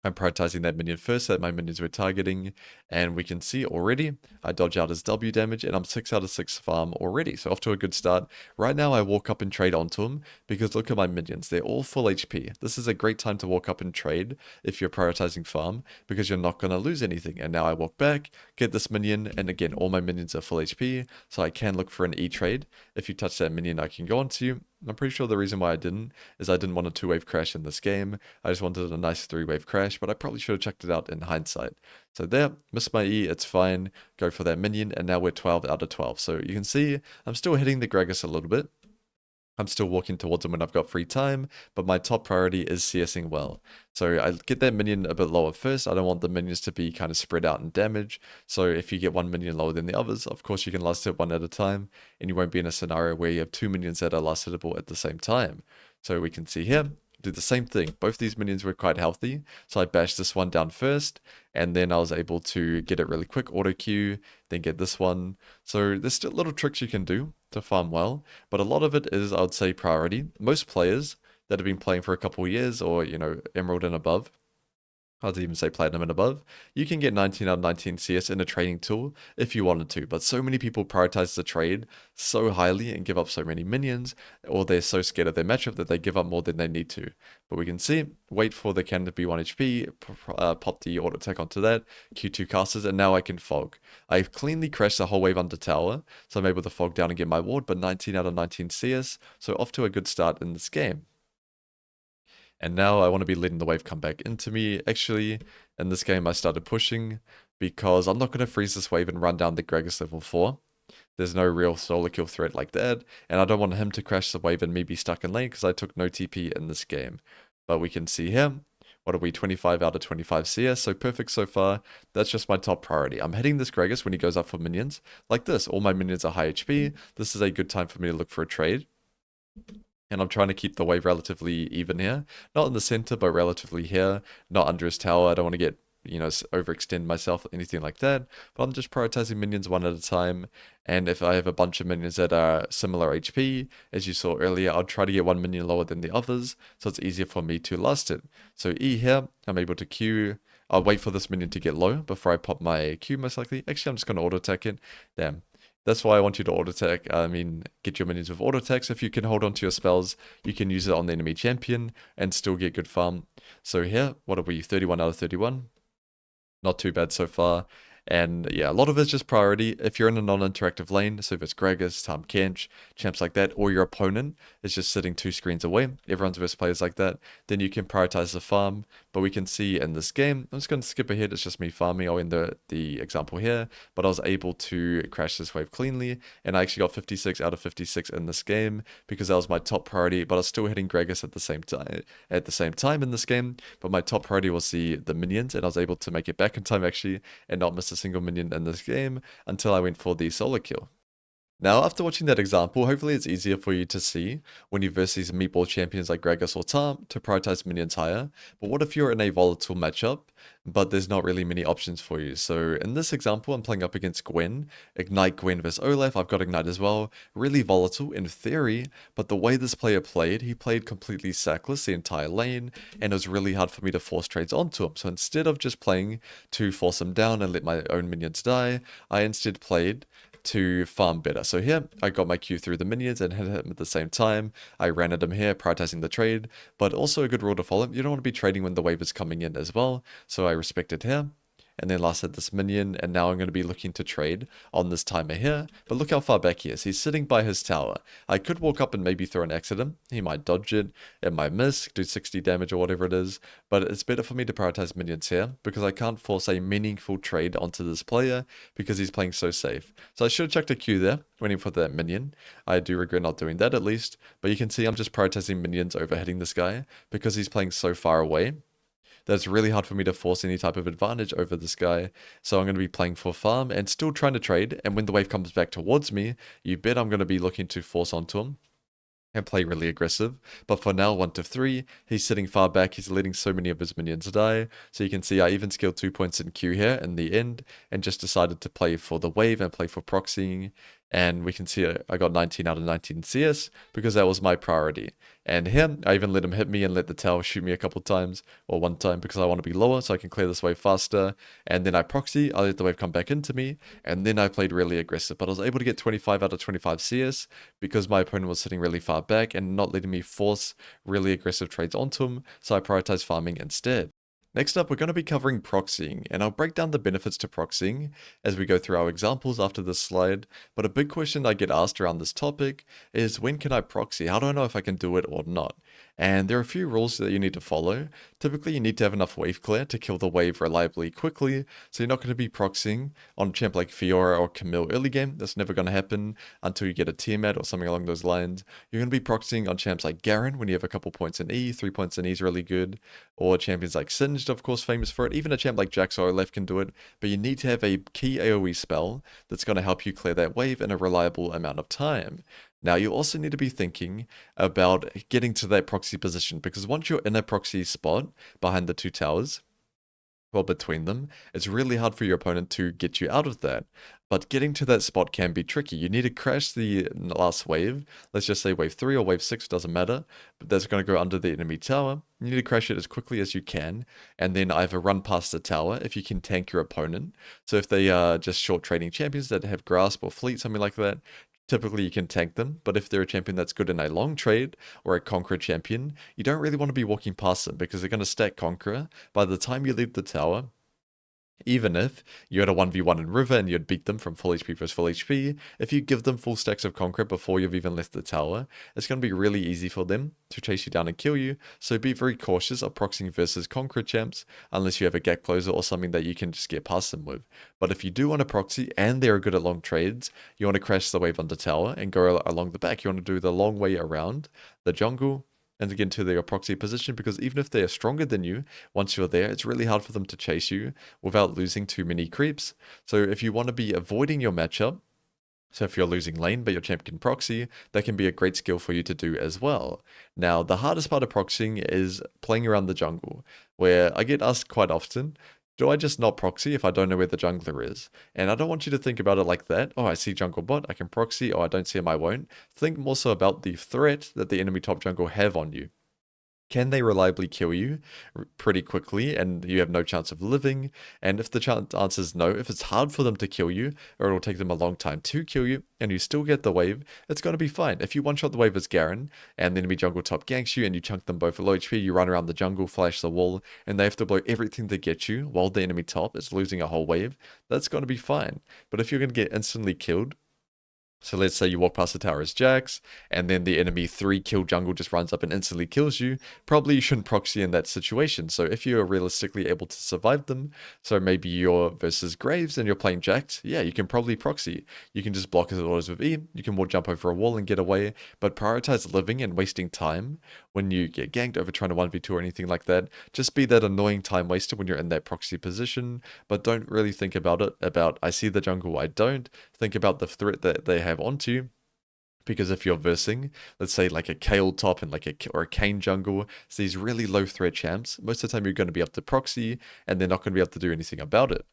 I'm prioritizing that minion first that my minions were targeting, and we can see already I dodge out his W damage, and I'm 6 out of 6 farm already, so off to a good start. Right now I walk up and trade onto him because look at my minions, they're all full HP. This is a great time to walk up and trade if you're prioritizing farm, because you're not going to lose anything. And now I walk back, get this minion, and again all my minions are full HP, so I can look for an E trade. If you touch that minion, I can go onto you. I'm pretty sure the reason why I didn't is I didn't want a 2-wave crash in this game. I just wanted a nice 3-wave crash, but I probably should have checked it out in hindsight. So there, missed my E, it's fine. Go for that minion, and now we're 12 out of 12. So you can see I'm still hitting the Gragas a little bit. I'm still walking towards them when I've got free time, but my top priority is CSing well. So I get that minion a bit lower first. I don't want the minions to be kind of spread out in damage. So if you get one minion lower than the others, of course you can last hit one at a time, and you won't be in a scenario where you have two minions that are last hittable at the same time. So we can see here, do the same thing. Both these minions were quite healthy, so I bashed this one down first, and then I was able to get it really quick, auto queue, then get this one. So there's still little tricks you can do to farm well, but a lot of it is, I would say, priority. Most players that have been playing for a couple of years, or Emerald and above, I'd even say Platinum and above, you can get 19 out of 19 CS in a trading tool if you wanted to, but so many people prioritize the trade so highly and give up so many minions, or they're so scared of their matchup that they give up more than they need to. But we can see, wait for the cannon to be 1 HP, pop the auto attack onto that, Q2 casters, and now I can fog. I've cleanly crashed the whole wave under tower, so I'm able to fog down and get my ward, but 19 out of 19 CS, so off to a good start in this game. And now I want to be letting the wave come back into me. Actually, in this game I started pushing because I'm not going to freeze this wave and run down the Gragas level 4. There's no real solo kill threat like that, and I don't want him to crash the wave and me be stuck in lane because I took no TP in this game. But we can see here, what are we, 25 out of 25 CS, so perfect so far. That's just my top priority. I'm hitting this Gragas when he goes up for minions. Like this, all my minions are high HP. This is a good time for me to look for a trade. And I'm trying to keep the wave relatively even here. Not in the center, but relatively here. Not under his tower. I don't want to get, overextend myself, anything like that. But I'm just prioritizing minions one at a time. And if I have a bunch of minions that are similar HP, as you saw earlier, I'll try to get one minion lower than the others, so it's easier for me to last it. So E here, I'm able to Q. I'll wait for this minion to get low before I pop my Q most likely. Actually, I'm just going to auto attack it. Damn. That's why I want you to auto attack. Get your minions with auto attacks. If you can hold on to your spells, you can use it on the enemy champion and still get good farm. So here, what are we? 31 out of 31. Not too bad so far. And yeah, a lot of it's just priority. If you're in a non-interactive lane, so if it's Gragas, Tahm Kench, champs like that, or your opponent is just sitting 2 screens away, everyone's versus players like that, then you can prioritize the farm. But we can see in this game, I'm just going to skip ahead, it's just me farming. I'll end the example here, but I was able to crash this wave cleanly, and I actually got 56 out of 56 in this game because that was my top priority, but I was still hitting Gragas at the same time in this game. But my top priority was the minions, and I was able to make it back in time actually, and not miss a single minion in this game until I went for the solo kill. Now, after watching that example, hopefully it's easier for you to see when you verse these meatball champions like Gragas or Tahm to prioritize minions higher. But what if you're in a volatile matchup, but there's not really many options for you? So in this example, I'm playing up against Gwen. Ignite Gwen versus Olaf. I've got Ignite as well. Really volatile in theory, but the way this player played, he played completely sackless the entire lane, and it was really hard for me to force trades onto him. So instead of just playing to force him down and let my own minions die, I instead played to farm better. So here, I got my Q through the minions and hit him at the same time. I ran at him here, prioritizing the trade, but also a good rule to follow. You don't want to be trading when the wave is coming in as well, so I respected here. And then last hit this minion, and now I'm going to be looking to trade on this timer here. But look how far back he is. He's sitting by his tower. I could walk up and maybe throw an axe at him. He might dodge it. It might miss, do 60 damage or whatever it is. But it's better for me to prioritize minions here because I can't force a meaningful trade onto this player because he's playing so safe. So I should have checked a Q there, waiting for that minion. I do regret not doing that at least. But you can see I'm just prioritizing minions over hitting this guy because he's playing so far away that it's really hard for me to force any type of advantage over this guy. So I'm going to be playing for farm and still trying to trade. And when the wave comes back towards me, you bet I'm going to be looking to force onto him and play really aggressive. But for now, 1 to 3, he's sitting far back. He's letting so many of his minions die. So you can see I even skilled 2 points in Q here in the end and just decided to play for the wave and play for proxying. And we can see I got 19 out of 19 CS because that was my priority. And here, I even let him hit me and let the tower shoot me a couple times, or one time, because I want to be lower so I can clear this wave faster. And then I proxy, I let the wave come back into me, and then I played really aggressive. But I was able to get 25 out of 25 CS because my opponent was sitting really far back and not letting me force really aggressive trades onto him, so I prioritized farming instead. Next up, we're going to be covering proxying, and I'll break down the benefits to proxying as we go through our examples after this slide. But a big question I get asked around this topic is, when can I proxy? How do I know if I can do it or not? And there are a few rules that you need to follow. Typically, you need to have enough wave clear to kill the wave reliably quickly, so you're not going to be proxying on a champ like Fiora or Camille early game. That's never going to happen until you get a Tiamat or something along those lines. You're going to be proxying on champs like Garen when you have a couple points in E, 3 points in E is really good, or champions like Singed, of course, famous for it. Even a champ like Jax or Olaf can do it, but you need to have a key AoE spell that's going to help you clear that wave in a reliable amount of time. Now, you also need to be thinking about getting to that proxy position, because once you're in a proxy spot behind the two towers, well, between them, it's really hard for your opponent to get you out of that. But getting to that spot can be tricky. You need to crash the last wave. Let's just say wave 3 or wave 6, doesn't matter. But that's going to go under the enemy tower. You need to crash it as quickly as you can. And then either run past the tower if you can tank your opponent. So if they are just short trading champions that have grasp or fleet, something like that, typically you can tank them. But if they're a champion that's good in a long trade or a Conqueror champion, you don't really want to be walking past them because they're going to stack Conqueror. By the time you leave the tower, even if you had a 1v1 in River and you'd beat them from full HP versus full HP, if you give them full stacks of Conqueror before you've even left the tower, it's going to be really easy for them to chase you down and kill you. So be very cautious of proxying versus Conqueror champs, unless you have a gap closer or something that you can just get past them with. But if you do want to proxy and they're good at long trades, you want to crash the wave under tower and go along the back. You want to do the long way around the jungle and to get into their proxy position, because even if they are stronger than you, once you're there, it's really hard for them to chase you without losing too many creeps. So if you want to be avoiding your matchup, so if you're losing lane but your champ can proxy, that can be a great skill for you to do as well. Now, the hardest part of proxying is playing around the jungle, where I get asked quite often, do I just not proxy if I don't know where the jungler is? And I don't want you to think about it like that. Oh, I see jungle bot, I can proxy. Oh, I don't see him, I won't. Think more so about the threat that the enemy top jungle have on you. Can they reliably kill you pretty quickly and you have no chance of living? And if the answer is no, if it's hard for them to kill you, or it'll take them a long time to kill you, and you still get the wave, it's going to be fine. If you one-shot the wave as Garen, and the enemy jungle top ganks you, and you chunk them both at low HP, you run around the jungle, flash the wall, and they have to blow everything to get you, while the enemy top is losing a whole wave, that's going to be fine. But if you're going to get instantly killed, so let's say you walk past the tower as Jax, and then the enemy 3-kill jungle just runs up and instantly kills you, probably you shouldn't proxy in that situation. So if you are realistically able to survive them, so maybe you're versus Graves and you're playing Jax, yeah, you can probably proxy. You can just block his orders with E, you can walk jump over a wall and get away, but prioritize living and wasting time when you get ganked over trying to 1v2 or anything like that. Just be that annoying time waster when you're in that proxy position, but don't really think about it, I see the jungle, I don't. Think about the threat that they have onto you. Because if you're versing, let's say like a Kale top and or a Kane jungle, it's these really low threat champs, most of the time you're going to be able to proxy and they're not going to be able to do anything about it.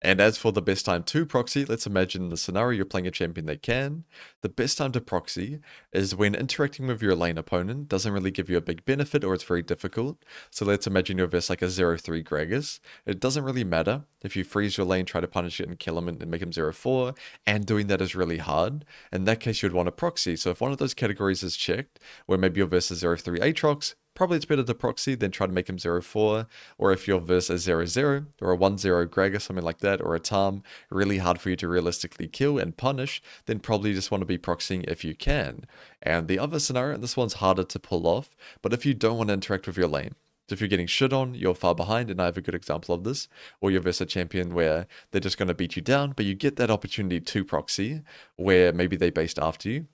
And as for the best time to proxy, let's imagine the scenario you're playing a champion that can. The best time to proxy is when interacting with your lane opponent doesn't really give you a big benefit or it's very difficult. So let's imagine you're versus like a 0-3 Gragas. It doesn't really matter if you freeze your lane, try to punish it and kill him and make him 0-4, and doing that is really hard. In that case, you'd want to proxy. So if one of those categories is checked, where maybe you're versus 0-3 Aatrox, probably it's better to proxy than try to make him 0-4, or if you're versus a 0-0 or a 1-0 Greg or something like that, or a Tom, really hard for you to realistically kill and punish, then probably just want to be proxying if you can. And the other scenario, and this one's harder to pull off, but if you don't want to interact with your lane, so if you're getting shit on, you're far behind, and I have a good example of this, or you're versus a champion where they're just going to beat you down, but you get that opportunity to proxy, where maybe they based after you,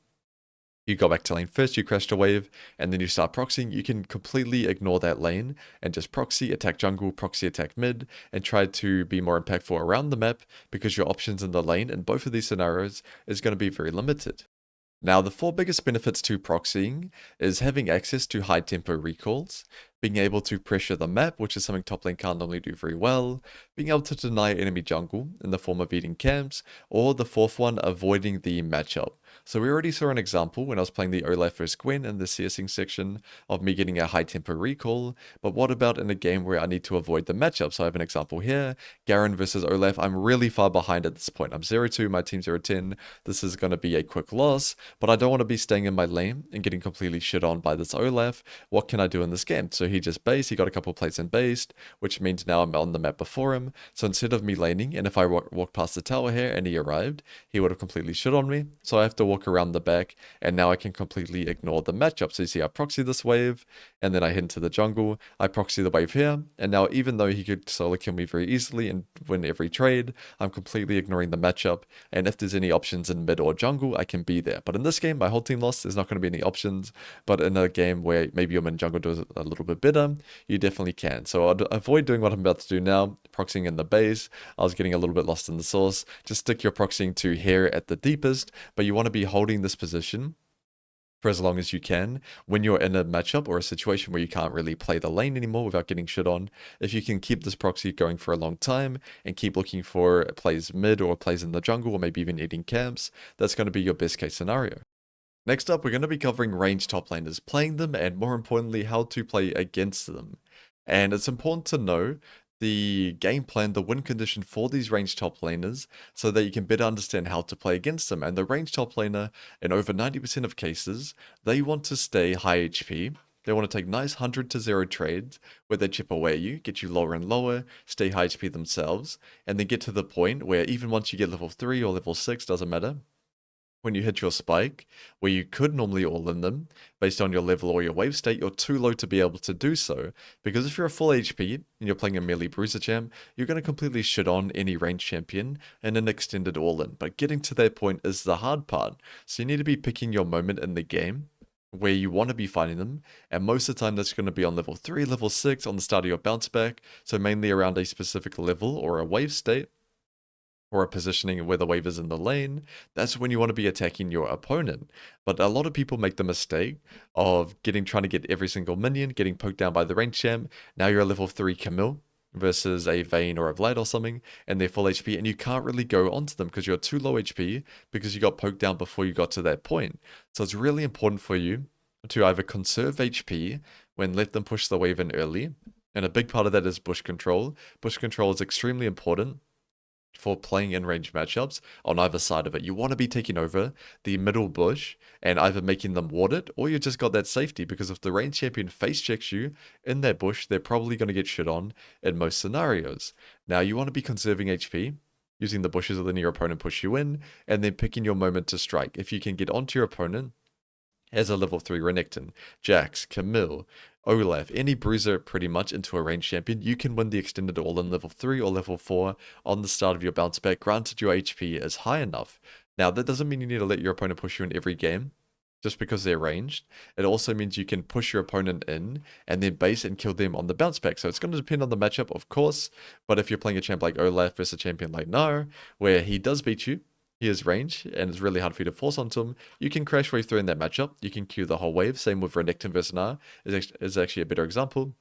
you go back to lane first, you crashed a wave, and then you start proxying, you can completely ignore that lane and just proxy, attack jungle, proxy, attack mid, and try to be more impactful around the map because your options in the lane in both of these scenarios is going to be very limited. Now, the 4 biggest benefits to proxying is having access to high tempo recalls, being able to pressure the map, which is something top lane can't normally do very well, being able to deny enemy jungle in the form of eating camps, or the 4th one, avoiding the matchup. So we already saw an example when I was playing the Olaf vs Gwen in the CSing section of me getting a high tempo recall, but what about in a game where I need to avoid the matchup? So I have an example here, Garen versus Olaf. I'm really far behind at this point. I'm 0-2, my team's 0-10. This is going to be a quick loss, but I don't want to be staying in my lane and getting completely shit on by this Olaf. What can I do in this game? So So he just based, he got a couple plates and based, which means now I'm on the map before him. So instead of me laning, and if I walk past the tower here and he arrived, he would have completely shit on me. So I have to walk around the back, and now I can completely ignore the matchup. So you see I proxy this wave, and then I head into the jungle, I proxy the wave here, and now even though he could solo kill me very easily and win every trade, I'm completely ignoring the matchup, and if there's any options in mid or jungle, I can be there. But in this game, my whole team lost, there's not going to be any options, but in a game where maybe your mid jungle does a little bit better, you definitely can. So I'd avoid doing what I'm about to do now, proxying in the base. I was getting a little bit lost in the source. Just stick your proxying to here at the deepest, but you want to be holding this position for as long as you can. When you're in a matchup or a situation where you can't really play the lane anymore without getting shit on, if you can keep this proxy going for a long time and keep looking for plays mid or plays in the jungle or maybe even eating camps, that's going to be your best case scenario. Next up, we're going to be covering range top laners, playing them, and more importantly, how to play against them. And it's important to know the game plan, the win condition for these range top laners, so that you can better understand how to play against them. And the range top laner, in over 90% of cases, they want to stay high HP. They want to take nice 100 to 0 trades where they chip away at you, get you lower and lower, stay high HP themselves, and then get to the point where even once you get level 3 or level 6, doesn't matter, when you hit your spike, where you could normally all in them, based on your level or your wave state, you're too low to be able to do so. Because if you're a full HP and you're playing a melee bruiser champ, you're going to completely shit on any range champion in an extended all-in. But getting to that point is the hard part. So you need to be picking your moment in the game where you want to be fighting them, and most of the time that's going to be on level 3, level 6, on the start of your bounce back, so mainly around a specific level or a wave state, or a positioning where the wave is in the lane, that's when you want to be attacking your opponent. But a lot of people make the mistake of trying to get every single minion, getting poked down by the range champ. Now you're a level 3 Camille versus a Vayne or a Vlad or something, and they're full HP, and you can't really go onto them because you're too low HP because you got poked down before you got to that point. So it's really important for you to either conserve HP when let them push the wave in early, and a big part of that is bush control. Bush control is extremely important for playing in range matchups on either side of it. You want to be taking over the middle bush and either making them ward it, or you just got that safety, because if the range champion face checks you in that bush, they're probably going to get shit on in most scenarios. Now you want to be conserving HP, using the bushes letting your opponent push you in, and then picking your moment to strike. If you can get onto your opponent as a level 3 Renekton, Jax, Camille, Olaf, any bruiser pretty much into a range champion, you can win the extended all-in level 3 or level 4 on the start of your bounce back, granted your HP is high enough. Now, that doesn't mean you need to let your opponent push you in every game, just because they're ranged. It also means you can push your opponent in and then base and kill them on the bounce back. So it's going to depend on the matchup, of course, but if you're playing a champ like Olaf versus a champion like Nar, where he does beat you, he has range, and it's really hard for you to force onto him, you can crash wave through in that matchup. You can queue the whole wave. Same with Renekton versus Gnar is actually a better example.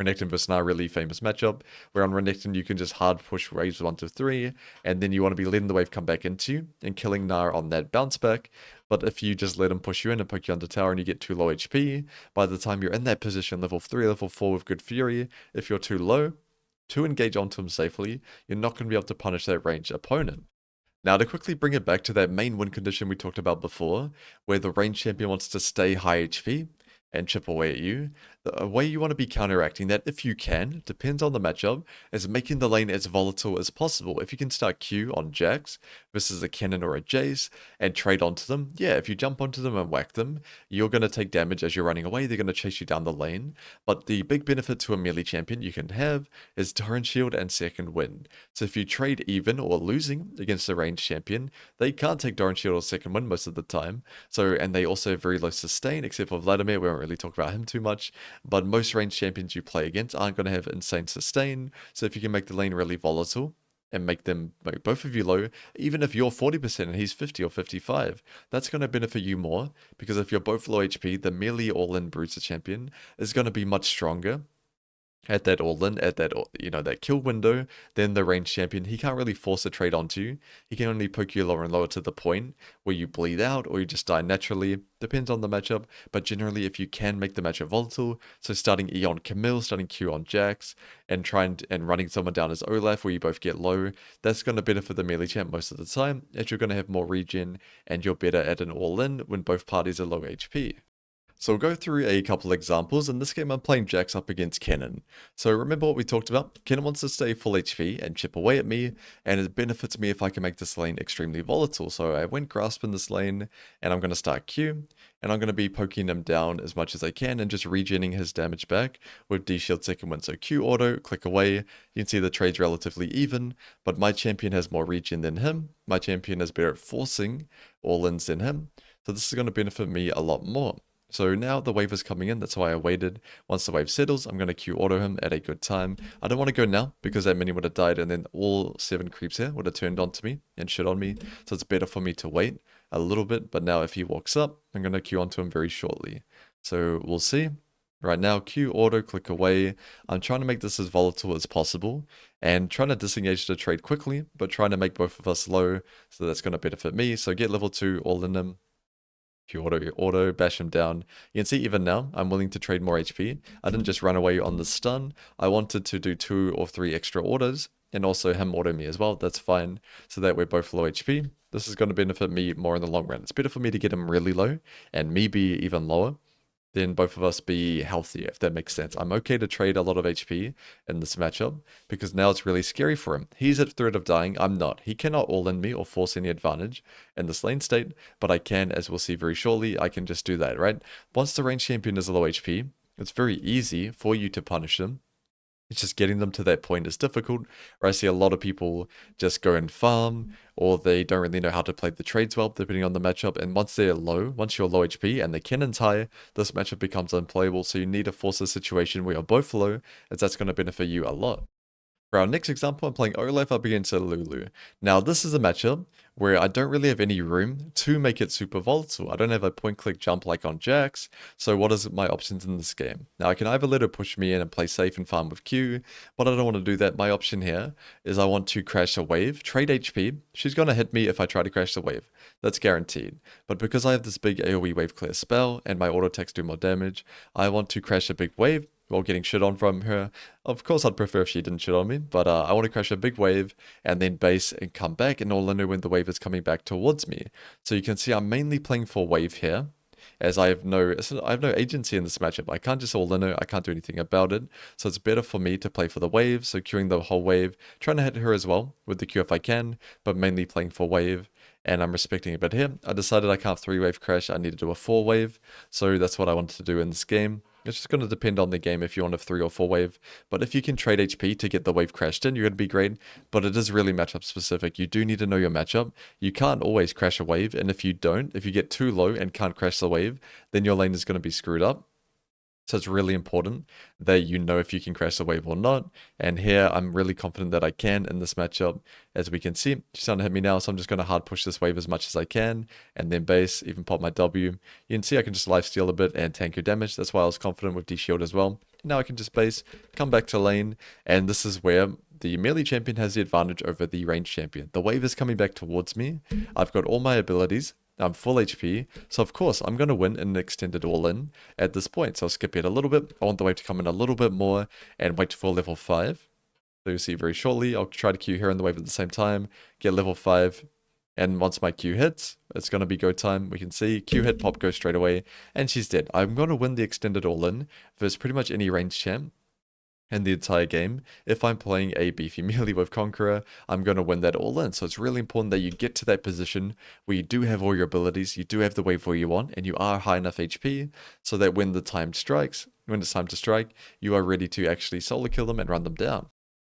Renekton versus Gnar, really famous matchup, where on Renekton you can just hard push waves 1 to 3, and then you want to be letting the wave come back into you and killing Gnar on that bounce back. But if you just let him push you in and poke you under tower and you get too low HP, by the time you're in that position, level 3, level 4 with good fury, if you're too low to engage onto him safely, you're not going to be able to punish that ranged opponent. Now, to quickly bring it back to that main win condition we talked about before, where the range champion wants to stay high HP and chip away at you, the way you want to be counteracting that, if you can, depends on the matchup, is making the lane as volatile as possible. If you can start Q on Jax versus a Cannon or a Jace and trade onto them, yeah, if you jump onto them and whack them, you're going to take damage as you're running away. They're going to chase you down the lane. But the big benefit to a melee champion you can have is Torrent Shield and Second Wind. So if you trade even or losing against a ranged champion, they can't take Torrent Shield or Second Wind most of the time. And they also have very low sustain, except for Vladimir. We won't really talk about him too much. But most ranged champions you play against aren't going to have insane sustain. So if you can make the lane really volatile and make both of you low, even if you're 40% and he's 50 or 55, that's going to benefit you more, because if you're both low HP, the melee all-in bruiser champion is going to be much stronger at that all-in, at that, that kill window, then the ranged champion. He can't really force a trade onto you. He can only poke you lower and lower to the point where you bleed out or you just die naturally. Depends on the matchup, but generally if you can make the matchup volatile, so starting E on Camille, starting Q on Jax, and running someone down as Olaf where you both get low, that's going to benefit the melee champ most of the time, as you're going to have more regen and you're better at an all-in when both parties are low HP. So we'll go through a couple examples. In this game, I'm playing Jax up against Kennen. So remember what we talked about? Kennen wants to stay full HP and chip away at me, and it benefits me if I can make this lane extremely volatile. So I went Grasp in this lane, and I'm going to start Q, and I'm going to be poking him down as much as I can and just regenning his damage back with D Shield second wind. So Q auto, click away. You can see the trade's relatively even, but my champion has more regen than him. My champion is better at forcing all-ins than him. So this is going to benefit me a lot more. So now the wave is coming in, that's why I waited. Once the wave settles, I'm going to Q auto him at a good time. I don't want to go now, because that minion would have died and then all 7 creeps here would have turned onto me and shit on me. So it's better for me to wait a little bit, but now if he walks up, I'm going to Q onto him very shortly. So we'll see. Right now, Q auto, click away. I'm trying to make this as volatile as possible and trying to disengage the trade quickly, but trying to make both of us low, so that's going to benefit me. So get level 2 all in him. Q auto, bash him down. You can see even now, I'm willing to trade more HP. I didn't just run away on the stun. I wanted to do 2 or 3 extra autos, and also him auto me as well. That's fine, so that we're both low HP. This is going to benefit me more in the long run. It's better for me to get him really low, and me be even lower, then both of us be healthier, if that makes sense. I'm okay to trade a lot of HP in this matchup, because now it's really scary for him. He's at threat of dying, I'm not. He cannot all-in me or force any advantage in this lane state, but I can, as we'll see very shortly, I can just do that, right? Once the range champion is low HP, it's very easy for you to punish him. It's just getting them to that point is difficult, where I see a lot of people just go and farm, or they don't really know how to play the trades well, depending on the matchup, and once they're low, once you're low HP and the Kennen's high, this matchup becomes unplayable, so you need to force a situation where you're both low, as that's going to benefit you a lot. For our next example, I'm playing Olaf up against a Lulu. Now, this is a matchup where I don't really have any room to make it super volatile. I don't have a point-click jump like on Jax, so what is my options in this game? Now, I can either let her push me in and play safe and farm with Q, but I don't want to do that. My option here is I want to crash a wave, trade HP. She's going to hit me if I try to crash the wave. That's guaranteed. But because I have this big AoE wave clear spell and my auto attacks do more damage, I want to crash a big wave while getting shit on from her. Of course, I'd prefer if she didn't shit on me, but I want to crash a big wave and then base and come back and all in when the wave is coming back towards me. So you can see I'm mainly playing for wave here, as I have no agency in this matchup. I can't just all in her, I can't do anything about it. So it's better for me to play for the wave, so queuing the whole wave, trying to hit her as well with the Q if I can, but mainly playing for wave. And I'm respecting it. But here, I decided I can't 3-wave crash, I need to do a 4-wave. So that's what I wanted to do in this game. It's just going to depend on the game if you want a 3 or 4 wave. But if you can trade HP to get the wave crashed in, you're going to be great. But it is really matchup specific. You do need to know your matchup. You can't always crash a wave. And if you don't, if you get too low and can't crash the wave, then your lane is going to be screwed up. So it's really important that you know if you can crash the wave or not. And here, I'm really confident that I can in this matchup. As we can see, she's trying to hit me now, so I'm just going to hard push this wave as much as I can. And then base, even pop my W. You can see I can just lifesteal a bit and tank your damage. That's why I was confident with D-Shield as well. Now I can just base, come back to lane. And this is where the melee champion has the advantage over the range champion. The wave is coming back towards me. I've got all my abilities. I'm full HP, so of course I'm going to win in an extended all-in at this point. So I'll skip it a little bit. I want the wave to come in a little bit more and wait for level 5. So you'll see very shortly. I'll try to Q here in the wave at the same time, get level 5. And once my Q hits, it's going to be go time. We can see Q hit, pop, go straight away, and she's dead. I'm going to win the extended all-in versus pretty much any range champ in the entire game. If I'm playing a beefy melee with Conqueror, I'm going to win that all in. So it's really important that you get to that position where you do have all your abilities, you do have the wave where you want, and you are high enough HP so that when it's time to strike, you are ready to actually solo kill them and run them down.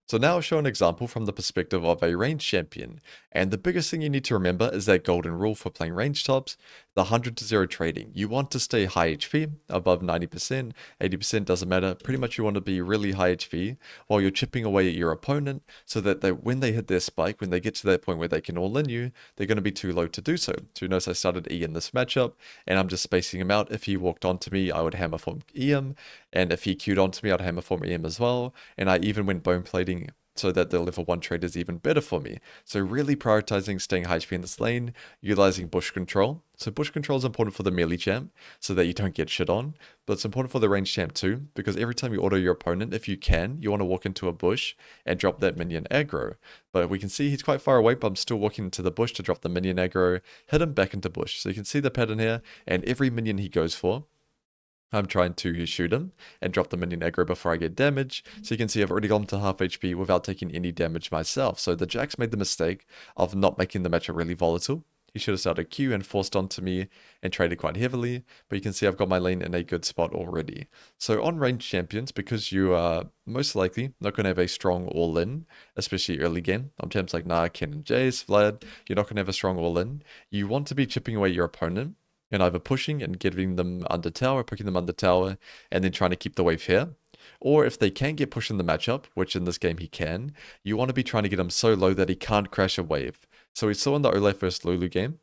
So now I'll show an example from the perspective of a range champion, and the biggest thing you need to remember is that golden rule for playing range tops, the 100 to 0 trading. You want to stay high HP, above 90%, 80% doesn't matter, pretty much you want to be really high HP while you're chipping away at your opponent so that when they hit their spike, when they get to that point where they can all in you, they're going to be too low to do so. So you notice I started E in this matchup, and I'm just spacing him out. If he walked onto me, I would hammer form EM, and if he queued onto me, I'd hammer form EM as well, and I even went bone plating so that the level 1 trade is even better for me. So really prioritizing staying high HP in this lane, utilizing bush control. So bush control is important for the melee champ so that you don't get shit on, but it's important for the range champ too, because every time you auto your opponent, if you can, you want to walk into a bush and drop that minion aggro. But we can see he's quite far away, but I'm still walking into the bush to drop the minion aggro, hit him back into bush. So you can see the pattern here, and every minion he goes for, I'm trying to shoot him and drop the minion aggro before I get damage. So you can see I've already gone to half HP without taking any damage myself. So the Jax made the mistake of not making the matchup really volatile. He should have started Q and forced onto me and traded quite heavily, but you can see I've got my lane in a good spot already. So on range champions, because you are most likely not going to have a strong all-in, especially early game, on champs like Nah, Ken and Jace, Vlad, you're not going to have a strong all-in. You want to be chipping away your opponent and either pushing and getting them under tower, poking them under tower, and then trying to keep the wave here. Or if they can get pushed in the matchup, which in this game he can, you want to be trying to get him so low that he can't crash a wave. So we saw in the Olaf vs Lulu game,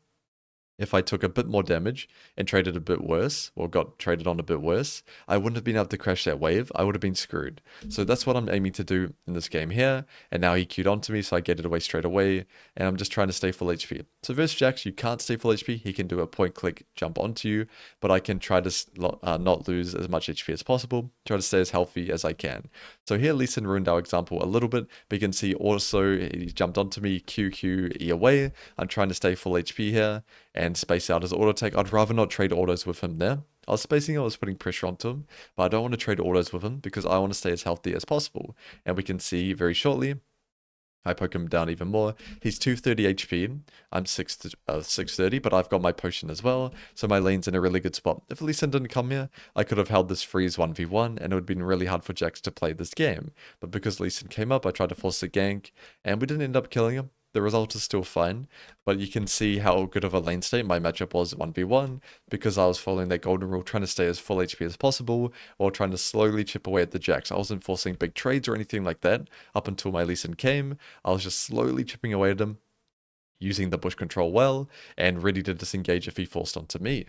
if I took a bit more damage and traded a bit worse, or got traded on a bit worse, I wouldn't have been able to crash that wave. I would have been screwed. So that's what I'm aiming to do in this game here. And now he queued onto me, so I get it away straight away. And I'm just trying to stay full HP. So versus Jax, you can't stay full HP. He can do a point click jump onto you, but I can try to not lose as much HP as possible. Try to stay as healthy as I can. So here, Lee Sin ruined our example a little bit, but you can see also he jumped onto me, QQ, E away. I'm trying to stay full HP here and space out his auto take. I'd rather not trade autos with him there. I was spacing, I was putting pressure onto him, but I don't want to trade autos with him because I want to stay as healthy as possible. And we can see very shortly, I poke him down even more. He's 230 HP. I'm 630, but I've got my potion as well, so my lane's in a really good spot. If Lee Sin didn't come here, I could have held this freeze 1v1, and it would have been really hard for Jax to play this game. But because Lee Sin came up, I tried to force a gank, and we didn't end up killing him. The result is still fine, but you can see how good of a lane state my matchup was 1v1 because I was following that golden rule, trying to stay as full HP as possible or trying to slowly chip away at the Jax. I wasn't forcing big trades or anything like that up until my Lee Sin came. I was just slowly chipping away at him, using the bush control well, and ready to disengage if he forced onto me.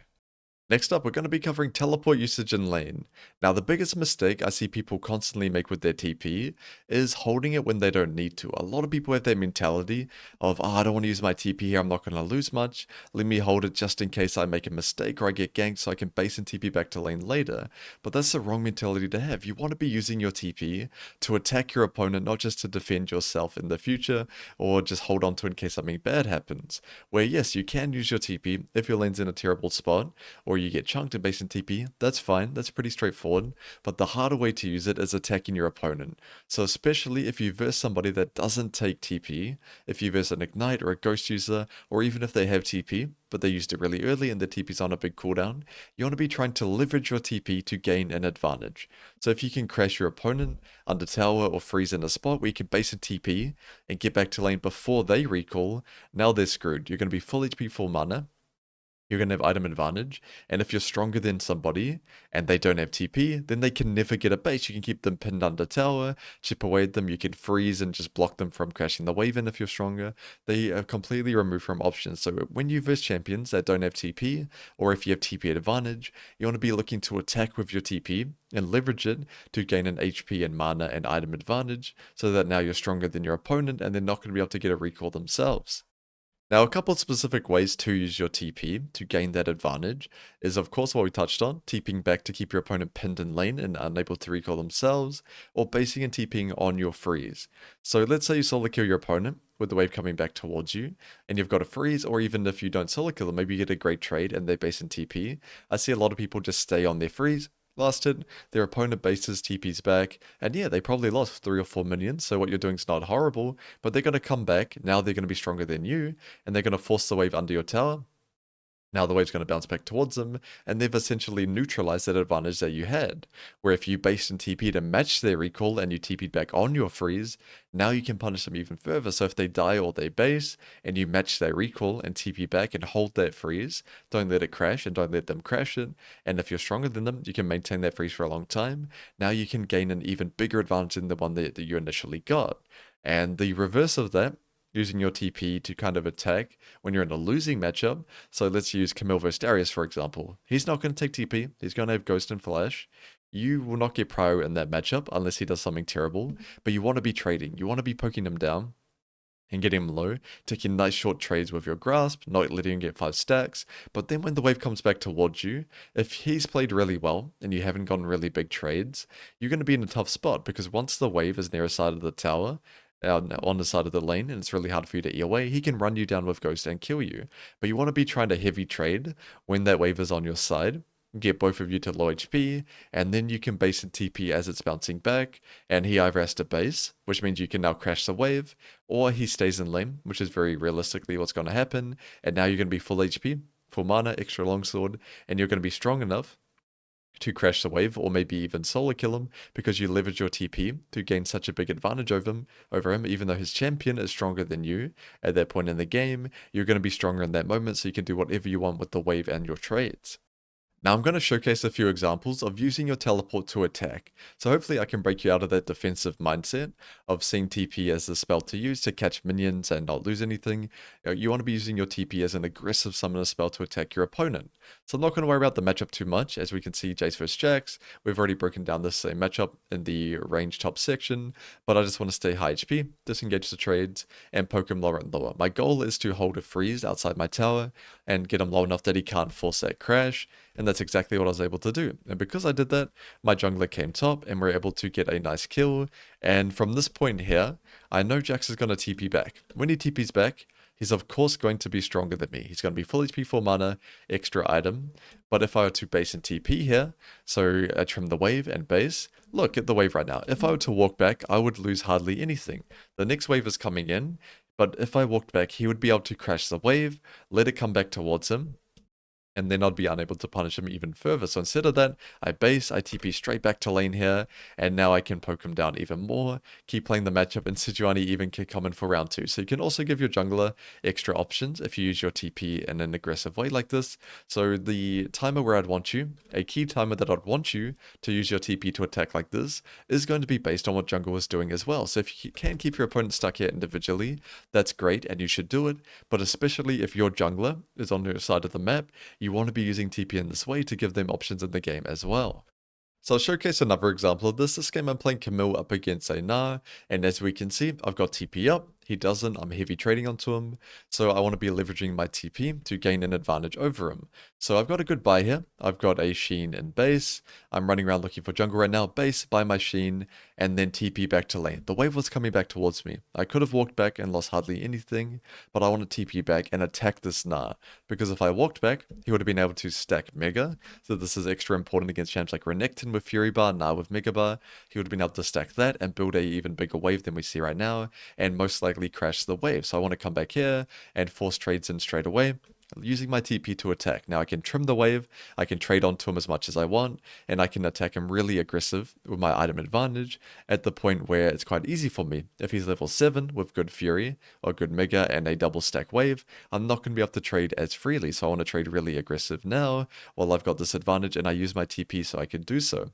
Next up, we're going to be covering teleport usage in lane. Now, the biggest mistake I see people constantly make with their TP is holding it when they don't need to. A lot of people have that mentality of, I don't want to use my TP here, I'm not going to lose much. Let me hold it just in case I make a mistake or I get ganked so I can base and TP back to lane later. But that's the wrong mentality to have. You want to be using your TP to attack your opponent, not just to defend yourself in the future or just hold on to in case something bad happens. Where yes, you can use your TP if your lane's in a terrible spot or you get chunked in base and TP, that's fine, that's pretty straightforward, but the harder way to use it is attacking your opponent. So especially if you verse somebody that doesn't take TP, if you verse an Ignite or a Ghost user, or even if they have TP, but they used it really early and the TP's on a big cooldown, you want to be trying to leverage your TP to gain an advantage. So if you can crash your opponent under tower or freeze in a spot where you can base a TP and get back to lane before they recall, now they're screwed. You're going to be full HP, full mana, you're going to have item advantage, and if you're stronger than somebody and they don't have TP, then they can never get a base. You can keep them pinned under tower, chip away at them, you can freeze and just block them from crashing the wave in if you're stronger. They are completely removed from options. So when you verse champions that don't have TP, or if you have TP advantage, you want to be looking to attack with your TP and leverage it to gain an HP and mana and item advantage, so that now you're stronger than your opponent and they're not going to be able to get a recall themselves. Now, a couple of specific ways to use your TP to gain that advantage is, of course, what we touched on, TPing back to keep your opponent pinned in lane and unable to recall themselves, or basing and TPing on your freeze. So let's say you solo kill your opponent with the wave coming back towards you, and you've got a freeze, or even if you don't solo kill them, maybe you get a great trade and they base in TP. I see a lot of people just stay on their freeze, last hit, their opponent bases TP's back, and yeah, they probably lost 3 or 4 minions, so what you're doing is not horrible, but they're going to come back, now they're going to be stronger than you, and they're going to force the wave under your tower. Now the wave's going to bounce back towards them, and they've essentially neutralized that advantage that you had. Where if you based in TP to match their recall and you TP'd back on your freeze, now you can punish them even further. So if they die or they base, and you match their recall and TP back and hold that freeze, don't let it crash and don't let them crash it. And if you're stronger than them, you can maintain that freeze for a long time. Now you can gain an even bigger advantage than the one that you initially got. And the reverse of that, using your TP to kind of attack when you're in a losing matchup. So let's use Camille vs Darius, for example. He's not going to take TP. He's going to have Ghost and Flash. You will not get Prio in that matchup unless he does something terrible. But you want to be trading. You want to be poking him down and getting him low, taking nice short trades with your grasp, not letting him get 5 stacks. But then when the wave comes back towards you, if he's played really well and you haven't gotten really big trades, you're going to be in a tough spot because once the wave is near a side of the tower, on the side of the lane, and it's really hard for you to E away, he can run you down with Ghost and kill you. But you want to be trying to heavy trade when that wave is on your side, get both of you to low HP, and then you can base and TP as it's bouncing back, and he either has to base, which means you can now crash the wave, or he stays in lane, which is very realistically what's going to happen, and now you're going to be full HP, full mana, extra longsword, and you're going to be strong enough to crash the wave, or maybe even solo kill him, because you leverage your TP to gain such a big advantage over him, even though his champion is stronger than you at that point in the game. You're going to be stronger in that moment, so you can do whatever you want with the wave and your trades. Now I'm going to showcase a few examples of using your teleport to attack, so hopefully I can break you out of that defensive mindset of seeing TP as the spell to use to catch minions and not lose anything. You want to be using your TP as an aggressive summoner spell to attack your opponent. So I'm not going to worry about the matchup too much. As we can see, Jace vs Jax, we've already broken down this same matchup in the range top section, but I just want to stay high HP, disengage the trades, and poke him lower and lower. My goal is to hold a freeze outside my tower and get him low enough that he can't force that crash, and that's exactly what I was able to do. And because I did that, my jungler came top and we're able to get a nice kill. And from this point here, I know Jax is going to TP back. When he TPs back, he's of course going to be stronger than me. He's going to be full HP, full mana, extra item. But if I were to base and TP here, so I trim the wave and base, look at the wave right now. If I were to walk back, I would lose hardly anything. The next wave is coming in, but if I walked back, he would be able to crash the wave, let it come back towards him, and then I'd be unable to punish him even further. So instead of that, I base, I TP straight back to lane here, and now I can poke him down even more, keep playing the matchup, and Sejuani even can come in for round 2. So you can also give your jungler extra options if you use your TP in an aggressive way like this. So the timer where I'd want you, a key timer that I'd want you to use your TP to attack like this, is going to be based on what jungle is doing as well. So if you can keep your opponent stuck here individually, that's great, and you should do it, but especially if your jungler is on your side of the map, you want to be using TP in this way to give them options in the game as well. So I'll showcase another example of this. This game I'm playing Camille up against a Gnar, and as we can see, I've got TP up, he doesn't, I'm heavy trading onto him, so I want to be leveraging my TP to gain an advantage over him. So I've got a good buy here, I've got a Sheen in base, I'm running around looking for jungle right now, base, buy my Sheen, and then TP back to lane. The wave was coming back towards me. I could have walked back and lost hardly anything, but I want to TP back and attack this Gnar, because if I walked back, he would have been able to stack Mega, so this is extra important against champs like Renekton with Fury Bar, Gnar with Mega Bar. He would have been able to stack that and build a even bigger wave than we see right now, and most likely crash the wave. So I want to come back here and force trades in straight away, using my TP to attack. Now I can trim the wave, I can trade onto him as much as I want, and I can attack him really aggressive with my item advantage at the point where it's quite easy for me. If he's level 7 with good Fury or good Mega and a double stack wave, I'm not going to be able to trade as freely, so I want to trade really aggressive now while I've got this advantage, and I use my TP so I can do so.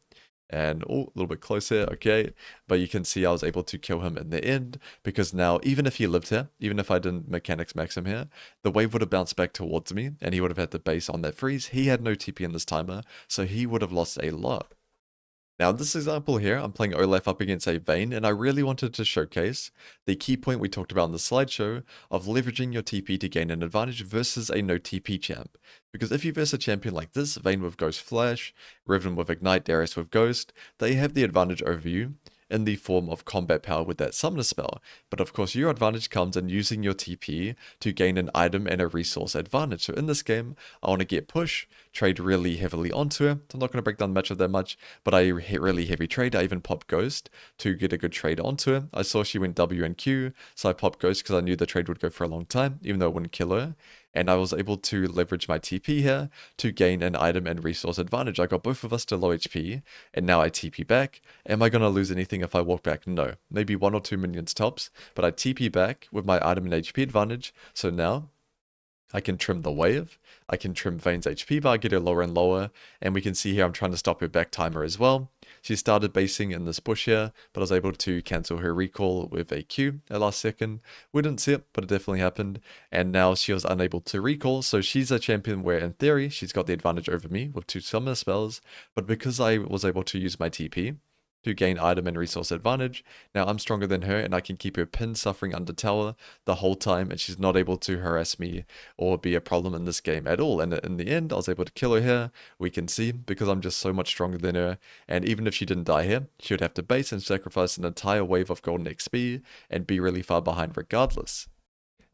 And oh, a little bit closer, okay, but you can see I was able to kill him in the end, because now even if he lived here, even if I didn't mechanics max him here, the wave would have bounced back towards me and he would have had to base on that freeze. He had no TP in this timer, so he would have lost a lot. Now in this example here, I'm playing Olaf up against a Vayne, and I really wanted to showcase the key point we talked about in the slideshow of leveraging your TP to gain an advantage versus a no TP champ. Because if you verse a champion like this, Vayne with Ghost Flash, Riven with Ignite, Darius with Ghost, they have the advantage over you in the form of combat power with that summoner spell. But of course your advantage comes in using your TP to gain an item and a resource advantage. So in this game, I want to get push, trade really heavily onto her. I'm not going to break down the matchup that much, but I really heavy trade. I even popped Ghost to get a good trade onto her. I saw she went W and Q, so I popped Ghost because I knew the trade would go for a long time, even though it wouldn't kill her. And I was able to leverage my TP here to gain an item and resource advantage. I got both of us to low HP, and now I TP back. Am I going to lose anything if I walk back? No. Maybe 1 or 2 minions tops, but I TP back with my item and HP advantage, so now I can trim the wave, I can trim Vayne's HP bar, get her lower and lower, and we can see here I'm trying to stop her back timer as well. She started basing in this bush here, but I was able to cancel her recall with a Q at last second. We didn't see it, but it definitely happened, and now she was unable to recall, so she's a champion where in theory she's got the advantage over me with 2 summoner spells, but because I was able to use my TP to gain item and resource advantage, now I'm stronger than her and I can keep her pinned suffering under tower the whole time, and she's not able to harass me or be a problem in this game at all. And in the end, I was able to kill her here, we can see, because I'm just so much stronger than her, and even if she didn't die here, she would have to base and sacrifice an entire wave of golden XP and be really far behind regardless.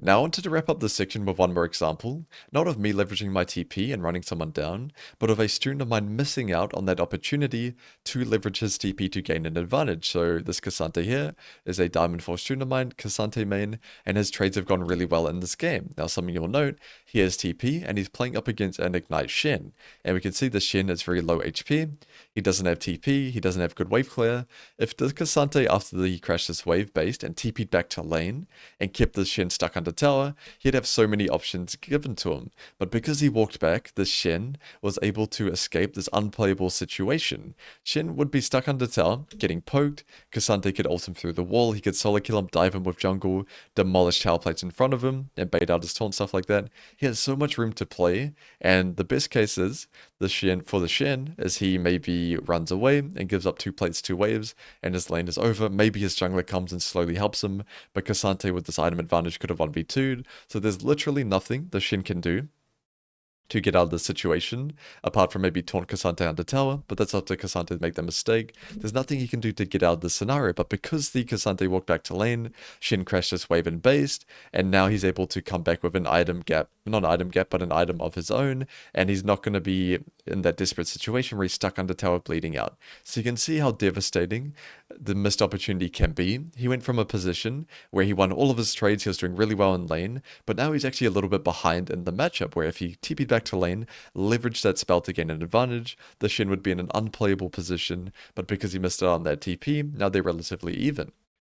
Now I wanted to wrap up this section with one more example, not of me leveraging my TP and running someone down, but of a student of mine missing out on that opportunity to leverage his TP to gain an advantage. So this Cassante here is a Diamond 4 student of mine, Cassante main, and his trades have gone really well in this game. Now something you'll note, he has TP and he's playing up against an Ignite Shen, and we can see the Shen is very low HP, he doesn't have TP, he doesn't have good wave clear. If the Cassante after he crashed this wave based and TP'd back to lane, and kept this Shen stuck under tower, he'd have so many options given to him. But because he walked back, this Shen was able to escape this unplayable situation. Shen would be stuck under tower, getting poked, Cassante could ult him through the wall, he could solo kill him, dive him with jungle, demolish tower plates in front of him, and bait out his taunt, stuff like that. He has so much room to play, and the best case is, the Shen is he maybe runs away and gives up 2 plates, 2 waves, and his lane is over. Maybe his jungler comes and slowly helps him, but Cassante with this item advantage could have 1v2'd, so there's literally nothing the Shen can do to get out of this situation, apart from maybe taunt Cassante under tower, but that's up to Cassante to make that mistake. There's nothing he can do to get out of this scenario, but because the Cassante walked back to lane, Shen crashed this wave and based, and now he's able to come back with an item gap, not an item gap, but an item of his own, and he's not going to be in that desperate situation where he's stuck under tower bleeding out. So you can see how devastating the missed opportunity can be. He went from a position where he won all of his trades, he was doing really well in lane, but now he's actually a little bit behind in the matchup, where if he TP'd back to lane, leveraged that spell to gain an advantage, the Shen would be in an unplayable position, but because he missed out on that TP, now they're relatively even.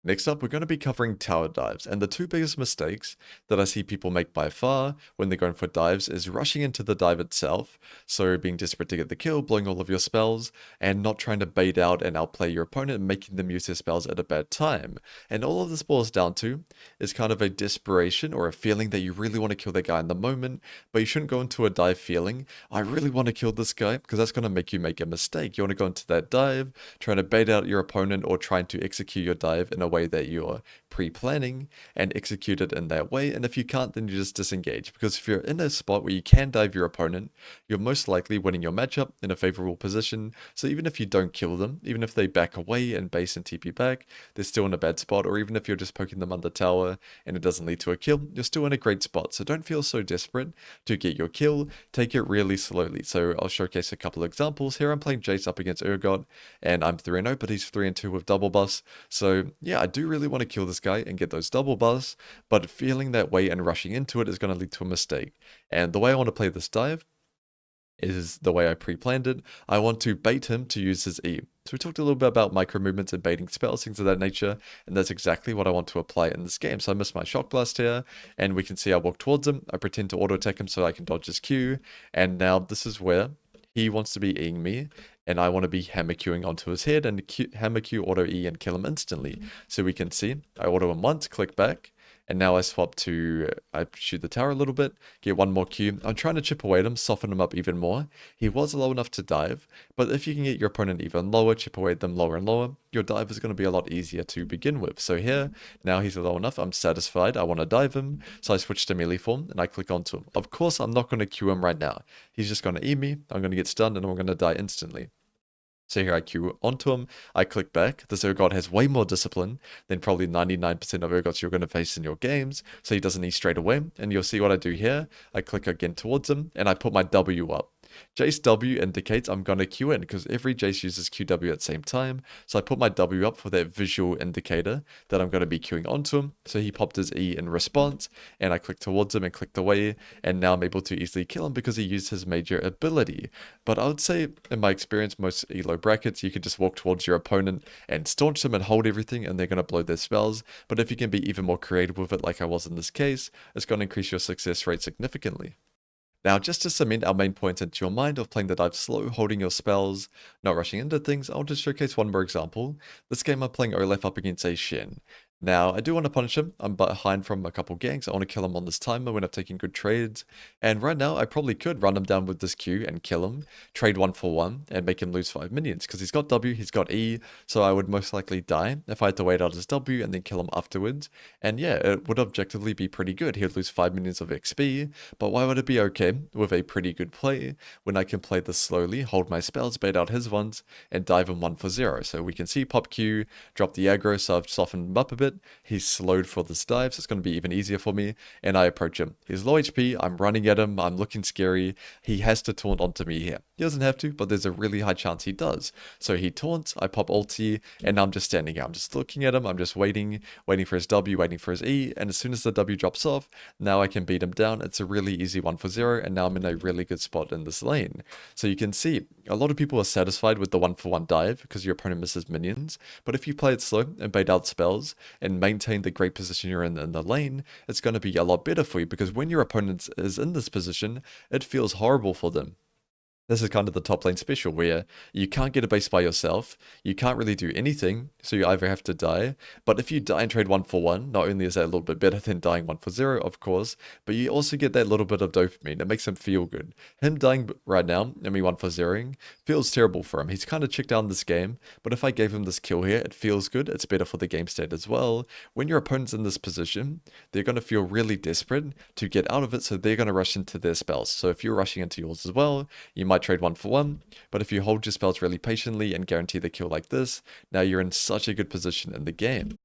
Next up, we're going to be covering tower dives, and the 2 biggest mistakes that I see people make by far when they're going for dives is rushing into the dive itself, so being desperate to get the kill, blowing all of your spells, and not trying to bait out and outplay your opponent and making them use their spells at a bad time. And all of this boils down to is kind of a desperation or a feeling that you really want to kill that guy in the moment, but you shouldn't go into a dive feeling, I really want to kill this guy, because that's going to make you make a mistake. You want to go into that dive, trying to bait out your opponent or trying to execute your dive in a way that you're pre-planning and execute it in that way, and if you can't, then you just disengage, because if you're in a spot where you can dive your opponent, you're most likely winning your matchup in a favorable position. So even if you don't kill them, even if they back away and base and TP back, they're still in a bad spot, or even if you're just poking them under tower and it doesn't lead to a kill, you're still in a great spot. So don't feel so desperate to get your kill, take it really slowly. So I'll showcase a couple of examples. Here I'm playing Jace up against Urgot, and I'm 3-0, but he's 3-2 with double buffs. So yeah, I do really want to kill this guy and get those double buffs, but feeling that way and rushing into it is going to lead to a mistake. And the way I want to play this dive is the way I pre-planned it. I want to bait him to use his E. So we talked a little bit about micro movements and baiting spells, things of that nature, and that's exactly what I want to apply in this game. So I missed my shock blast here, and we can see I walk towards him, I pretend to auto attack him so I can dodge his Q, and now this is where he wants to be Eing me, and I want to be hammer Qing onto his head and hammer Q auto E and kill him instantly. So we can see I auto him once, click back, and now I swap to, I shoot the tower a little bit, get one more Q. I'm trying to chip away at him, soften him up even more. He was low enough to dive, but if you can get your opponent even lower, chip away at them lower and lower, your dive is going to be a lot easier to begin with. So here, now he's low enough, I'm satisfied, I want to dive him, so I switch to melee form and I click onto him. Of course, I'm not going to Q him right now. He's just going to E me, I'm going to get stunned, and I'm going to die instantly. So here I Q onto him, I click back. This Urgot has way more discipline than probably 99% of Urgots you're going to face in your games, so he doesn't E straight away. And you'll see what I do here. I click again towards him, and I put my W up. Jace W indicates I'm going to Q in, because every Jace uses QW at the same time. So I put my W up for that visual indicator that I'm going to be queuing onto him. So he popped his E in response, and I clicked towards him and clicked away, and now I'm able to easily kill him because he used his major ability. But I would say, in my experience, most elo brackets, you could just walk towards your opponent and staunch them and hold everything, and they're going to blow their spells. But if you can be even more creative with it, like I was in this case, it's going to increase your success rate significantly. Now, just to cement our main points into your mind of playing the dive slow, holding your spells, not rushing into things, I'll just showcase one more example. This game I'm playing Olaf up against a Shen. Now, I do want to punish him. I'm behind from a couple ganks. I want to kill him on this timer when I'm taking good trades. And right now, I probably could run him down with this Q and kill him, trade 1 for 1, and make him lose 5 minions. Because he's got W, he's got E, so I would most likely die if I had to wait out his W and then kill him afterwards. And yeah, it would objectively be pretty good. He would lose 5 minions of XP, but why would it be okay with a pretty good play when I can play this slowly, hold my spells, bait out his ones, and dive him 1 for 0? So we can see pop Q, drop the aggro, so I've softened him up a bit. it. He's slowed for this dive, so it's going to be even easier for me. And I approach him. He's low HP. I'm running at him. I'm looking scary. He has to taunt onto me here. He doesn't have to, but there's a really high chance he does. So he taunts. I pop ulti, and I'm just standing here. I'm just looking at him. I'm just waiting for his W, waiting for his E. And as soon as the W drops off, now I can beat him down. It's a really easy 1-for-0, and now I'm in a really good spot in this lane. So you can see a lot of people are satisfied with the 1-for-1 dive because your opponent misses minions. But if you play it slow and bait out spells and maintain the great position you're in the lane, it's going to be a lot better for you, because when your opponent is in this position, it feels horrible for them. This is kind of the top lane special, where you can't get a base by yourself, you can't really do anything, so you either have to die. But if you die and trade 1-for-1, not only is that a little bit better than dying 1-for-0, of course, but you also get that little bit of dopamine. It makes him feel good. Him dying right now, and me 1-for-0ing, feels terrible for him. He's kind of checked out in this game, but if I gave him this kill here, it feels good. It's better for the game state as well. When your opponent's in this position, they're going to feel really desperate to get out of it, so they're going to rush into their spells. So if you're rushing into yours as well, you might trade 1-for-1, but if you hold your spells really patiently and guarantee the kill like this, now you're in such a good position in the game.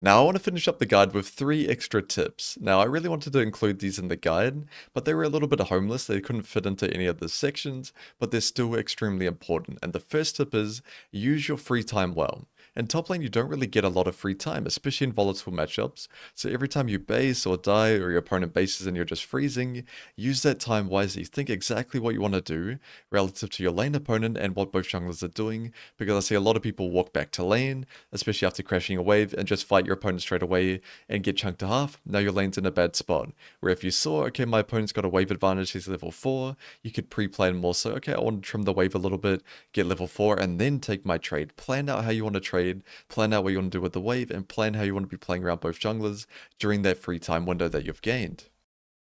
Now I want to finish up the guide with 3 extra tips. Now I really wanted to include these in the guide, but they were a little bit homeless, they couldn't fit into any of the sections, but they're still extremely important. And the first tip is, use your free time well. In top lane, you don't really get a lot of free time, especially in volatile matchups. So every time you base or die, or your opponent bases and you're just freezing, use that time wisely. Think exactly what you want to do relative to your lane opponent and what both junglers are doing, because I see a lot of people walk back to lane, especially after crashing a wave, and just fight your opponent straight away and get chunked to half. Now your lane's in a bad spot. Where if you saw, okay, my opponent's got a wave advantage, he's level 4, you could pre-plan more so, okay, I want to trim the wave a little bit, get level 4, and then take my trade. Plan out how you want to trade, plan out what you want to do with the wave, and plan how you want to be playing around both junglers during that free time window that you've gained.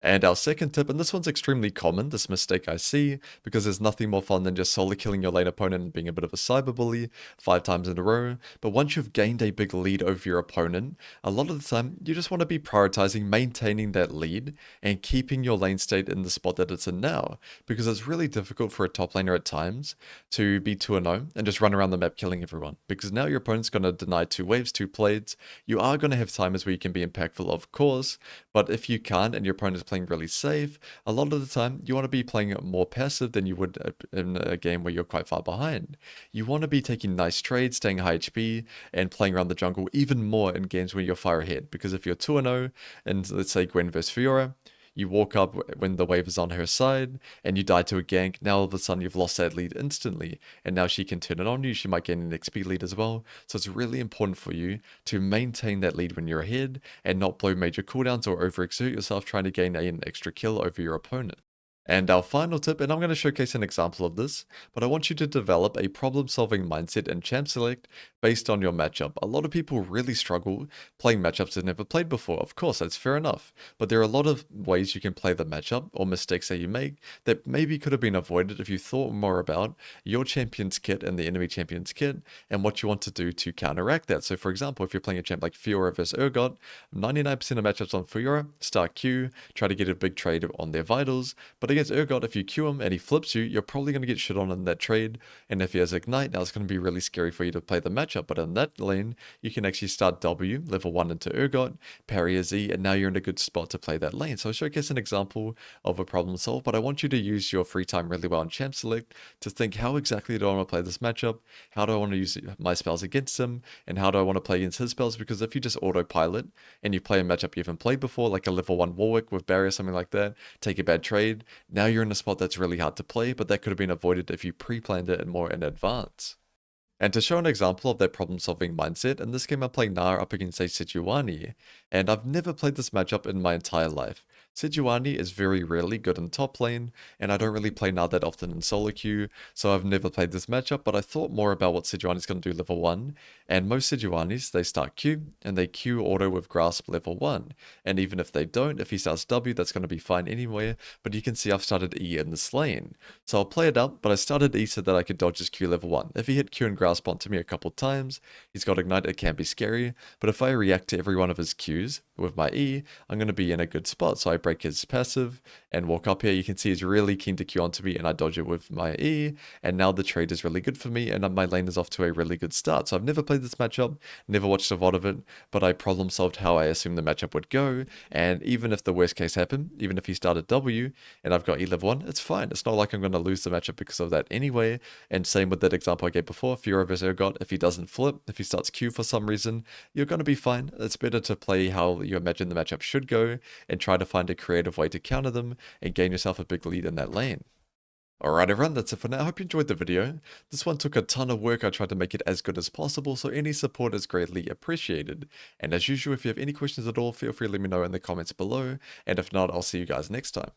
And our second tip, and this one's extremely common, this mistake I see, because there's nothing more fun than just solo killing your lane opponent and being a bit of a cyberbully 5 times in a row. But once you've gained a big lead over your opponent, a lot of the time you just want to be prioritizing maintaining that lead and keeping your lane state in the spot that it's in now, because it's really difficult for a top laner at times to be 2-0 and just run around the map killing everyone, because now your opponent's going to deny 2 waves, 2 plates. You are going to have timers where you can be impactful, of course, but if you can't and your opponent is playing really safe, a lot of the time you want to be playing more passive than you would in a game where you're quite far behind. You want to be taking nice trades, staying high HP, and playing around the jungle even more in games where you're far ahead. Because if you're 2-0, and let's say Gwen vs Fiora, you walk up when the wave is on her side, and you die to a gank, now all of a sudden you've lost that lead instantly, and now she can turn it on you, she might gain an XP lead as well, so it's really important for you to maintain that lead when you're ahead, and not blow major cooldowns or overexert yourself trying to gain an extra kill over your opponent. And our final tip, and I'm going to showcase an example of this, but I want you to develop a problem-solving mindset in champ select based on your matchup. A lot of people really struggle playing matchups they've never played before. Of course, that's fair enough, but there are a lot of ways you can play the matchup or mistakes that you make that maybe could have been avoided if you thought more about your champion's kit and the enemy champion's kit and what you want to do to counteract that. So for example, if you're playing a champ like Fiora versus Urgot, 99% of matchups on Fiora, start Q, try to get a big trade on their vitals, but against Urgot, if you Q him and he flips you, you're probably going to get shit on in that trade. And if he has Ignite, now it's going to be really scary for you to play the matchup. But in that lane, you can actually start W, level 1 into Urgot, parry a Z, and now you're in a good spot to play that lane. So I'll showcase an example of a problem solved, but I want you to use your free time really well in champ select to think, how exactly do I want to play this matchup? How do I want to use my spells against him? And how do I want to play against his spells? Because if you just autopilot and you play a matchup you haven't played before, like a level 1 Warwick with barrier, something like that, take a bad trade, now you're in a spot that's really hard to play, but that could have been avoided if you pre-planned it more in advance. And to show an example of that problem-solving mindset, in this game I'm playing Nara up against a Sejuani, and I've never played this matchup in my entire life. Sejuani is very rarely good in top lane, and I don't really play Nara that often in solo queue, so I've never played this matchup, but I thought more about what Sejuani's going to do level 1, and most Sejuanis, they start Q, and they Q auto with Grasp level 1, and even if they don't, if he starts W, that's going to be fine anyway, but you can see I've started E in this lane. So I'll play it up, but I started E so that I could dodge his Q level 1. If he hit Q and Grasp onto me a couple times, he's got Ignite, it can be scary, but if I react to every one of his Qs with my E, I'm going to be in a good spot, so I break his passive and walk up here. You can see he's really keen to Q onto me, and I dodge it with my E, and now the trade is really good for me, and my lane is off to a really good start. So I've never played this matchup, never watched a VOD of it, but I problem solved how I assumed the matchup would go, and even if the worst case happened, even if he started W and I've got E level 1, it's fine. It's not like I'm going to lose the matchup because of that anyway. And same with that example I gave before, Furo vs Ergot. If he doesn't flip, if he starts Q for some reason, you're going to be fine. It's better to play how you imagine the matchup should go and try to find a creative way to counter them and gain yourself a big lead in that lane. Alright everyone, that's it for now. I hope you enjoyed the video. This one took a ton of work. I tried to make it as good as possible, so any support is greatly appreciated. And as usual, if you have any questions at all, feel free to let me know in the comments below. And if not, I'll see you guys next time.